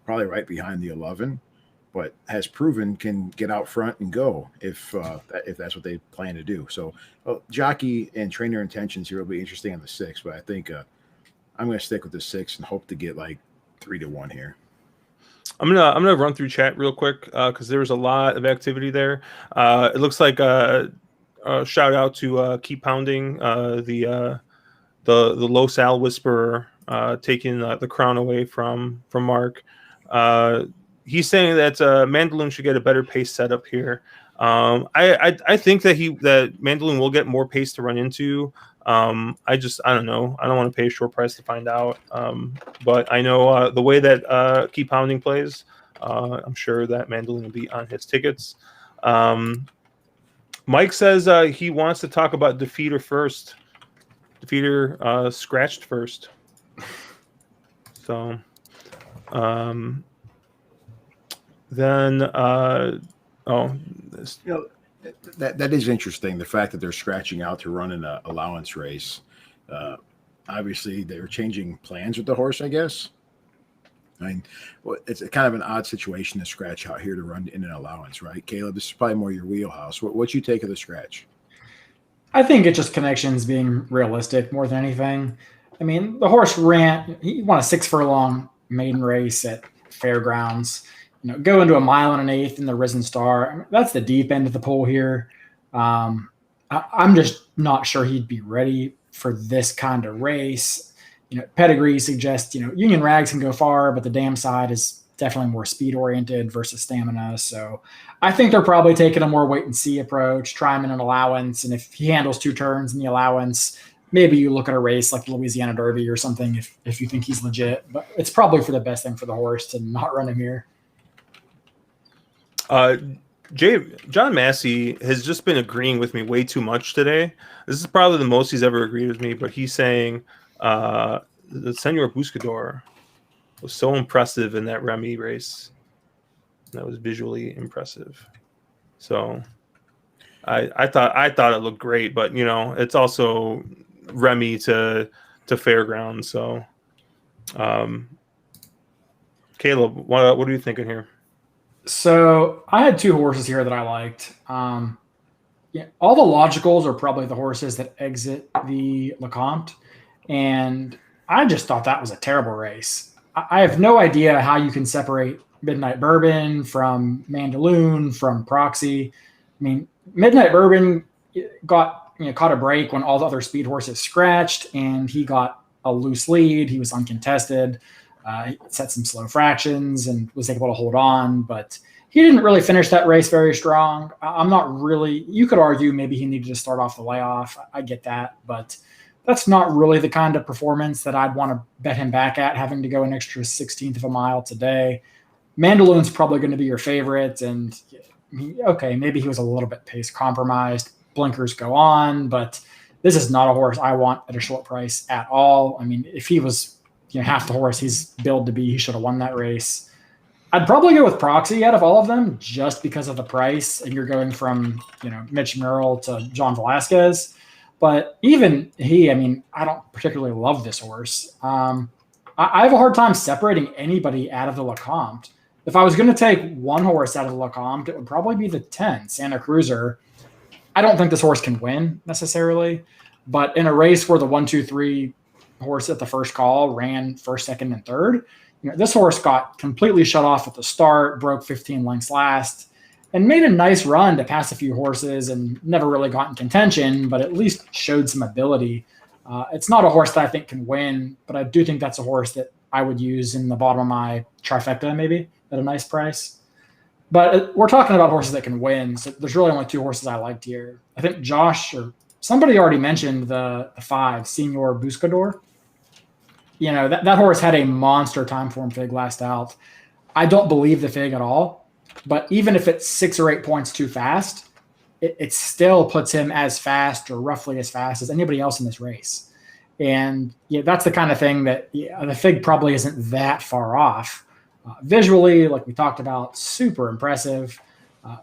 probably right behind the 11, but has proven can get out front and go if that's what they plan to do. So jockey and trainer intentions here will be interesting on the 6, but I think I'm going to stick with the 6 and hope to get like 3-1 here. I'm gonna run through chat real quick because there was a lot of activity there. It looks like shout out to Keep Pounding, the Low Sal Whisperer, taking the crown away from Mark. He's saying that Mandaloon should get a better pace setup here. I think that Mandaloon will get more pace to run into. I don't know. I don't want to pay a short price to find out. But I know the way that Keep Pounding plays, I'm sure that Mandaloon will be on his tickets. Mike says he wants to talk about Defeater first. Defeater scratched first. So then this. That is interesting. The fact that they're scratching out to run in an allowance race. Obviously, they're changing plans with the horse, I guess. I mean, it's a kind of an odd situation to scratch out here to run in an allowance, right? Caleb, this is probably more your wheelhouse. What you take of the scratch? I think it's just connections being realistic more than anything. I mean, the horse he won a 6 furlong maiden race at Fairgrounds. Go into a 1.125 in the Risen Star. I mean, that's the deep end of the pool here. I I'm just not sure he'd be ready for this kind of race. Pedigree suggests, Union Rags can go far, but the dam side is definitely more speed oriented versus stamina. So I think they're probably taking a more wait and see approach, try him in an allowance. And if he handles 2 turns in the allowance, maybe you look at a race like the Louisiana Derby or something if you think he's legit. But it's probably for the best thing for the horse to not run him here. John Massey has just been agreeing with me way too much today. This is probably the most he's ever agreed with me, but he's saying the Senor Buscador was so impressive in that Remy race. That was visually impressive. So I thought it looked great, but it's also Remy to Fairgrounds. So Caleb, what are you thinking here? So I had 2 horses here that I liked. All the logicals are probably the horses that exit the Lecomte, and I just thought that was a terrible race. I have no idea how you can separate Midnight Bourbon from Mandaloon from Proxy. I mean, Midnight Bourbon got caught a break when all the other speed horses scratched, and he got a loose lead. He was uncontested. He set some slow fractions and was able to hold on, but he didn't really finish that race very strong. I'm not really, you could argue maybe he needed to start off the layoff. I get that, but that's not really the kind of performance that I'd want to bet him back at, having to go an extra 16th of a mile today. Mandaloon's probably going to be your favorite, and okay, maybe he was a little bit pace compromised. Blinkers go on, but this is not a horse I want at a short price at all. I mean, if he was half the horse he's billed to be, he should have won that race. I'd probably go with Proxy out of all of them just because of the price, and you're going from Mitch Murrill to John Velasquez. But even he, I mean, I don't particularly love this horse. I have a hard time separating anybody out of the Lecomte. If I was going to take one horse out of the Lecomte, it would probably be the 10, Santa Cruiser. I don't think this horse can win necessarily, but in a race where the 1, 2, 3 horse at the first call ran first, second, and third, this horse got completely shut off at the start, broke 15 lengths last, and made a nice run to pass a few horses and never really got in contention, but at least showed some ability. It's not a horse that I think can win, but I do think that's a horse that I would use in the bottom of my trifecta maybe at a nice price. But we're talking about horses that can win, so there's really only 2 horses I liked here. I think Josh or somebody already mentioned the 5, Senor Buscador. That horse had a monster time form fig last out. I don't believe the fig at all, but even if it's 6 or 8 points too fast, it still puts him as fast or roughly as fast as anybody else in this race. And that's the kind of thing that the fig probably isn't that far off. Visually, like we talked about, super impressive.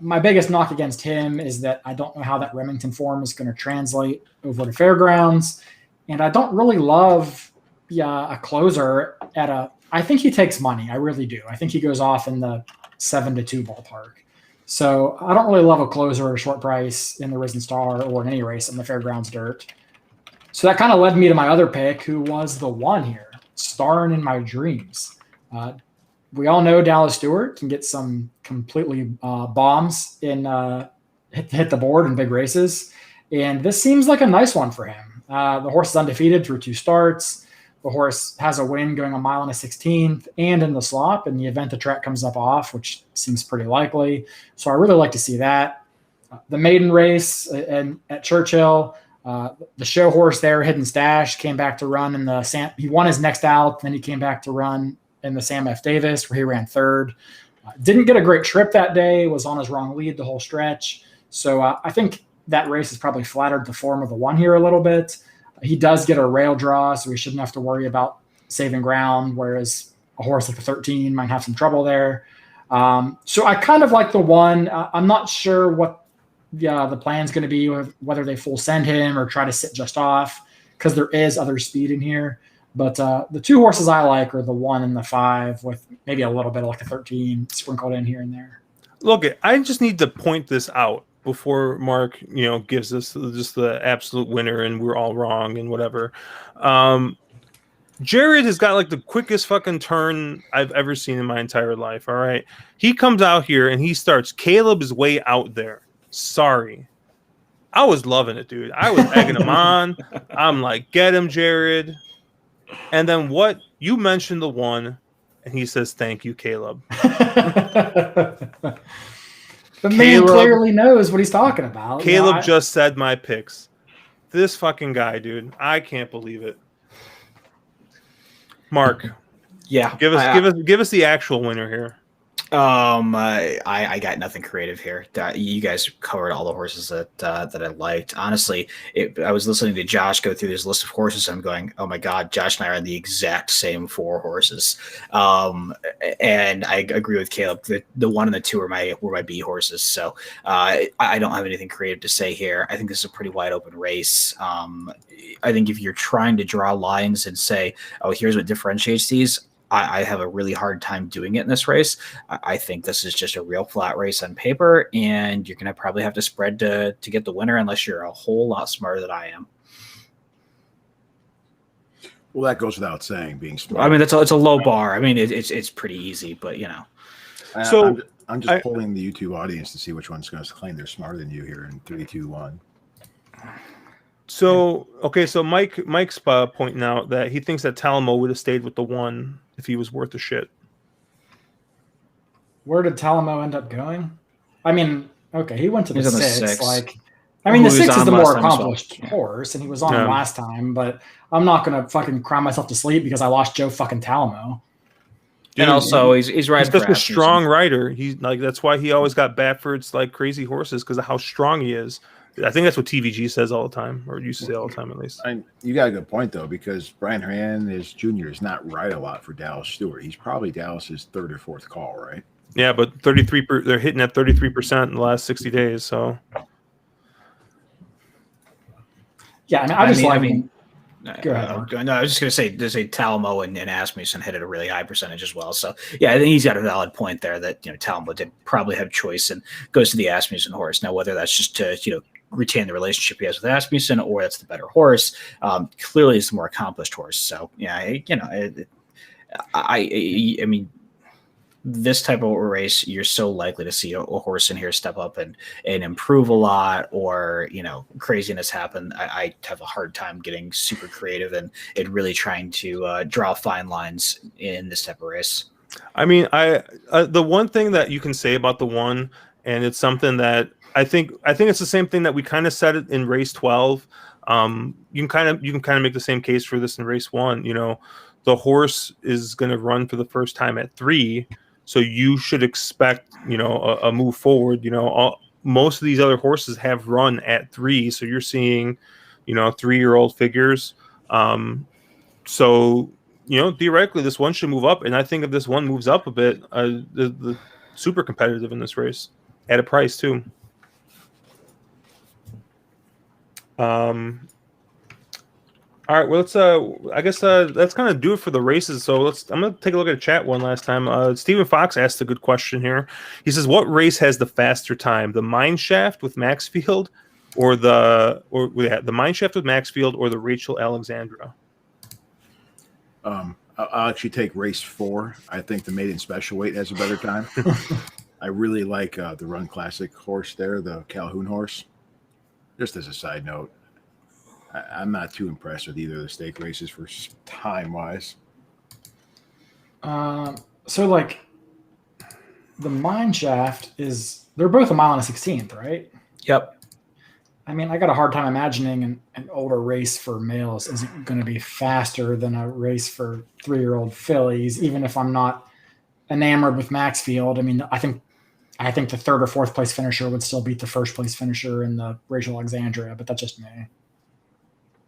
My biggest knock against him is that I don't know how that Remington form is going to translate over to Fairgrounds. And I don't really love a closer I think he takes money. I really do. I think he goes off in the 7-2 ballpark. So I don't really love a closer at a short price in the Risen Star or in any race in the Fairgrounds Dirt. So that kind of led me to my other pick, who was the 1 here, Starring in My Dreams. We all know Dallas Stewart can get some completely bombs in hit the board in big races. And this seems like a nice one for him. The horse is undefeated through 2 starts. The horse has a win going 1 mile and a 16th and in the slop in the event the track comes up off, which seems pretty likely. So I really like to see that. The maiden race and at Churchill, the show horse there, Hidden Stash, came back to run in the he won his next out, then he came back to run in the Sam F. Davis, where he ran 3rd. Didn't get a great trip that day, was on his wrong lead the whole stretch. So I think that race has probably flattered the form of the 1 here a little bit. He does get a rail draw, so we shouldn't have to worry about saving ground, whereas a horse like the 13 might have some trouble there. So I kind of like the 1. I'm not sure what the plan's going to be, whether they full send him or try to sit just off, because there is other speed in here. But the 2 horses I like are the 1 and the 5, with maybe a little bit of like a 13 sprinkled in here and there. Look, I just need to point this out before Mark, gives us just the absolute winner and we're all wrong and whatever. Jared has got like the quickest fucking turn I've ever seen in my entire life. All right. He comes out here and he starts, Caleb is way out there. Sorry. I was loving it, dude. I was egging him on. I'm like, get him, Jared. And then what? You mentioned the one, and he says, thank you, Caleb. The man clearly knows what he's talking about. Caleb just said my picks. This fucking guy, dude. I can't believe it. Mark. Yeah. Give us the actual winner here. I got nothing creative here. You guys covered all the horses that I liked. Honestly, I was listening to Josh go through this list of horses. And I'm going, oh my God, Josh and I are on the exact same 4 horses. And I agree with Caleb. The 1 and the 2 were my B horses. So I don't have anything creative to say here. I think this is a pretty wide open race. I think if you're trying to draw lines and say, oh, here's what differentiates these, I have a really hard time doing it in this race. I think this is just a real flat race on paper, and you're going to probably have to spread to get the winner unless you're a whole lot smarter than I am. Well, that goes without saying, being smart. I mean, it's a low bar. I mean, it's pretty easy, but you know. So I'm just polling the YouTube audience to see which one's going to claim they're smarter than you here in 3, 2, 1. So okay, so Mike's pointing out that he thinks that Talamo would have stayed with the 1 if he was worth a shit. Where did Talamo end up going? I mean, okay, he went to the 6. Like, I mean, the the 6 is the more accomplished well. horse, and he was on him last time. But I'm not gonna fucking cry myself to sleep because I lost Joe fucking Talamo. Dude, and also, he's riding. He's such a strong rider. He's like that's why he always got Batford's like crazy horses because of how strong he is. I think that's what TVG says all the time, or used to say all the time at least. You got a good point though, because Brian Hernandez Jr. is not ride a lot for Dallas Stewart. He's probably Dallas's 3rd or 4th call, right? Yeah, but 33. They're hitting at 33% in the last 60 days. So yeah, I mean, go ahead. No, I was just going to say there's a Talamo and Asmussen hit at a really high percentage as well. So yeah, I think he's got a valid point there that Talamo did probably have choice and goes to the Asmussen horse. Now whether that's just to retain the relationship he has with Asmussen or that's the better horse, clearly it's the more accomplished horse. So yeah, I mean. This type of race, you're so likely to see a horse in here step up and improve a lot, or craziness happen. I have a hard time getting super creative and really trying to draw fine lines in this type of race. I mean, the one thing that you can say about the 1, and it's something that I think it's the same thing that we kind of said it in race 12. You can kind of make the same case for this in race 1. The horse is going to run for the first time at 3. So you should expect, a move forward. Most of these other horses have run at 3, so you're seeing, 3-year-old figures. So theoretically, this 1 should move up, and I think if this 1 moves up a bit, the super competitive in this race at a price too. All right, well, let's. I guess that's kind of do it for the races. So I'm gonna take a look at the chat one last time. Stephen Fox asked a good question here. He says, "What race has the faster time? The Mineshaft with Maxfield, or the Mineshaft with Maxfield, or the Rachel Alexandra?" I'll actually take race 4. I think the maiden special weight has a better time. I really like the Run Classic horse there, the Calhoun horse. Just as a side note. I'm not too impressed with either of the stake races for time-wise. So, like, the Mineshaft they're both a mile and a 16th, right? Yep. I mean, I got a hard time imagining an older race for males isn't going to be faster than a race for 3-year-old fillies, even if I'm not enamored with Maxfield. I mean, I think the 3rd or 4th place finisher would still beat the 1st place finisher in the Rachel Alexandra, but that's just me.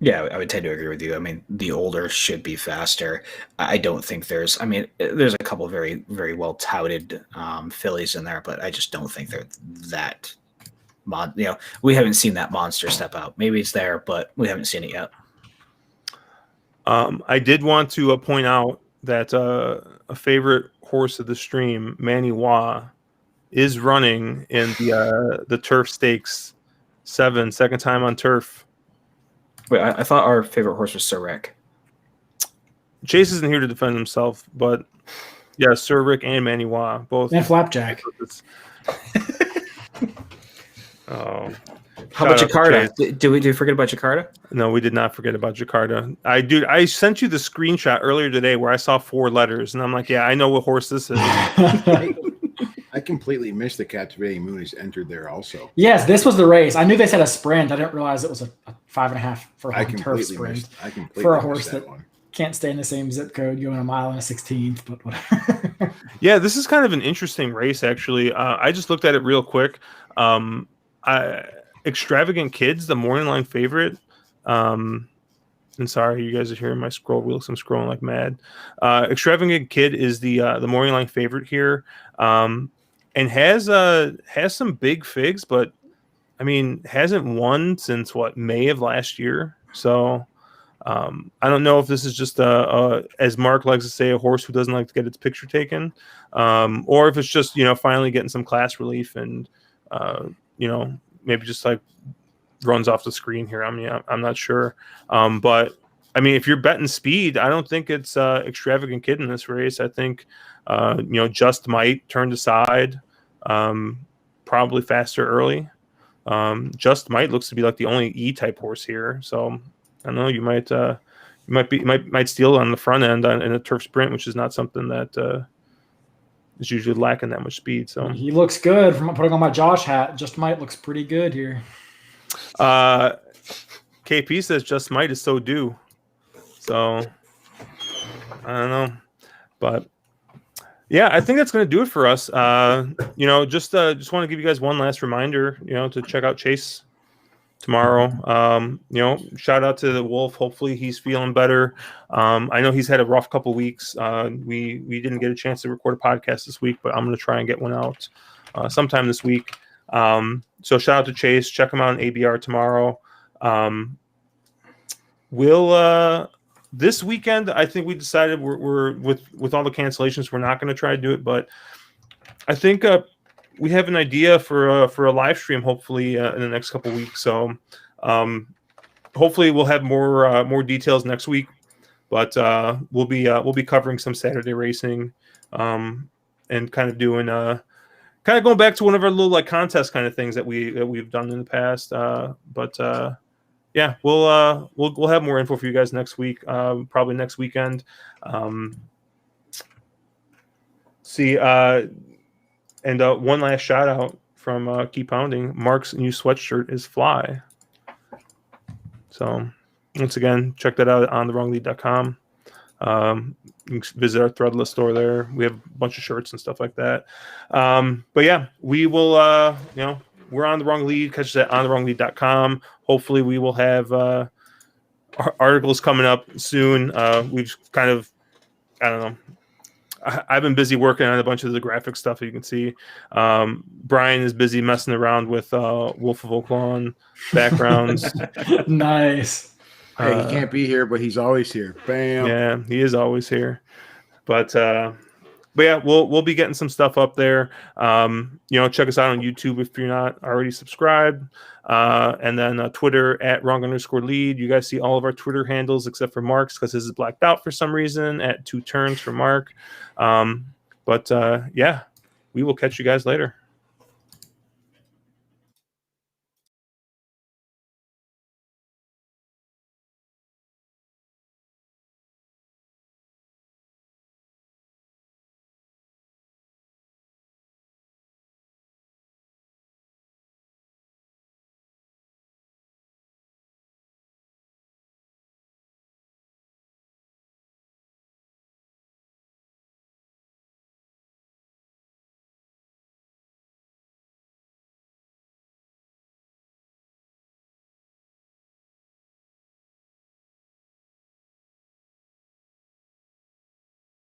Yeah, I would tend to agree with you. I mean, the older should be faster. I don't think there's a couple of very, very well touted fillies in there, but I just don't think they're that. We haven't seen that monster step out. Maybe it's there, but we haven't seen it yet. I did want to point out that a favorite horse of the stream, Manny Wah, is running in the Turf Stakes 7, second time on turf. Wait, I thought our favorite horse was Sir Rick. Chase isn't here to defend himself, but yeah, Sir Rick and Manny Wah both. And Flapjack. Oh, How about Shout out to Jakarta? Chase. Do we forget about Jakarta? No, we did not forget about Jakarta. I sent you the screenshot earlier today where I saw 4 letters, and I'm like, yeah, I know what horse this is. I completely missed the Captivating Moon is entered there also. Yes, this was the race. I knew they said a sprint. I didn't realize it was a 5.5 furlong turf sprint for a horse that can't stay in the same zip code going a mile and a 16th, but whatever. Yeah, this is kind of an interesting race, actually. I just looked at it real quick. Extravagant Kids, the morning line favorite. And sorry, you guys are hearing my scroll wheels. I'm scrolling like mad. Extravagant Kid is the morning line favorite here. And has some big figs, but I mean hasn't won since May of last year. So I don't know if this is just as Mark likes to say, a horse who doesn't like to get its picture taken, or if it's just finally getting some class relief and maybe just like runs off the screen here. I mean I'm not sure, but I mean if you're betting speed, I don't think it's Extravagant Kid in this race. I think Just Might turned aside. Probably faster early. Just Might looks to be like the only E-type horse here, so I don't know. You might steal on the front end in a turf sprint, which is not something that is usually lacking that much speed. So he looks good. From putting on my Josh hat, Just Might looks pretty good here. KP says Just Might is so due. So I don't know, but. Yeah, I think that's going to do it for us. Just want to give you guys one last reminder, to check out Chase tomorrow. Shout out to the Wolf. Hopefully he's feeling better. I know he's had a rough couple weeks. We didn't get a chance to record a podcast this week, but I'm going to try and get one out sometime this week. So shout out to Chase. Check him out on ABR tomorrow. This weekend, I think we decided we're with all the cancellations, we're not going to try to do it. But I think we have an idea for a live stream, hopefully in the next couple weeks. So hopefully we'll have more details next week. But we'll be covering some Saturday racing and kind of doing kind of going back to one of our little contest kind of things that we've done in the past. Yeah, we'll have more info for you guys next week, probably next weekend. And one last shout out from Keep Pounding. Mark's new sweatshirt is Fly. So once again, check that out on thewronglead.com. You can visit our Threadless store there. We have a bunch of shirts and stuff like that. But yeah, we will. We're on The Wrong Lead. Catch us at onthewronglead.com. Hopefully, we will have articles coming up soon. We've kind of, I don't know. I've been busy working on a bunch of the graphic stuff, as you can see. Brian is busy messing around with Wolf of Oaklawn backgrounds. Nice. Hey, he can't be here, but he's always here. Bam. Yeah, he is always here. But yeah, we'll be getting some stuff up there. Check us out on YouTube if you're not already subscribed. And then Twitter at @wrong_lead. You guys see all of our Twitter handles except for Mark's because his is blacked out for some reason at 2 turns for Mark. Yeah, we will catch you guys later.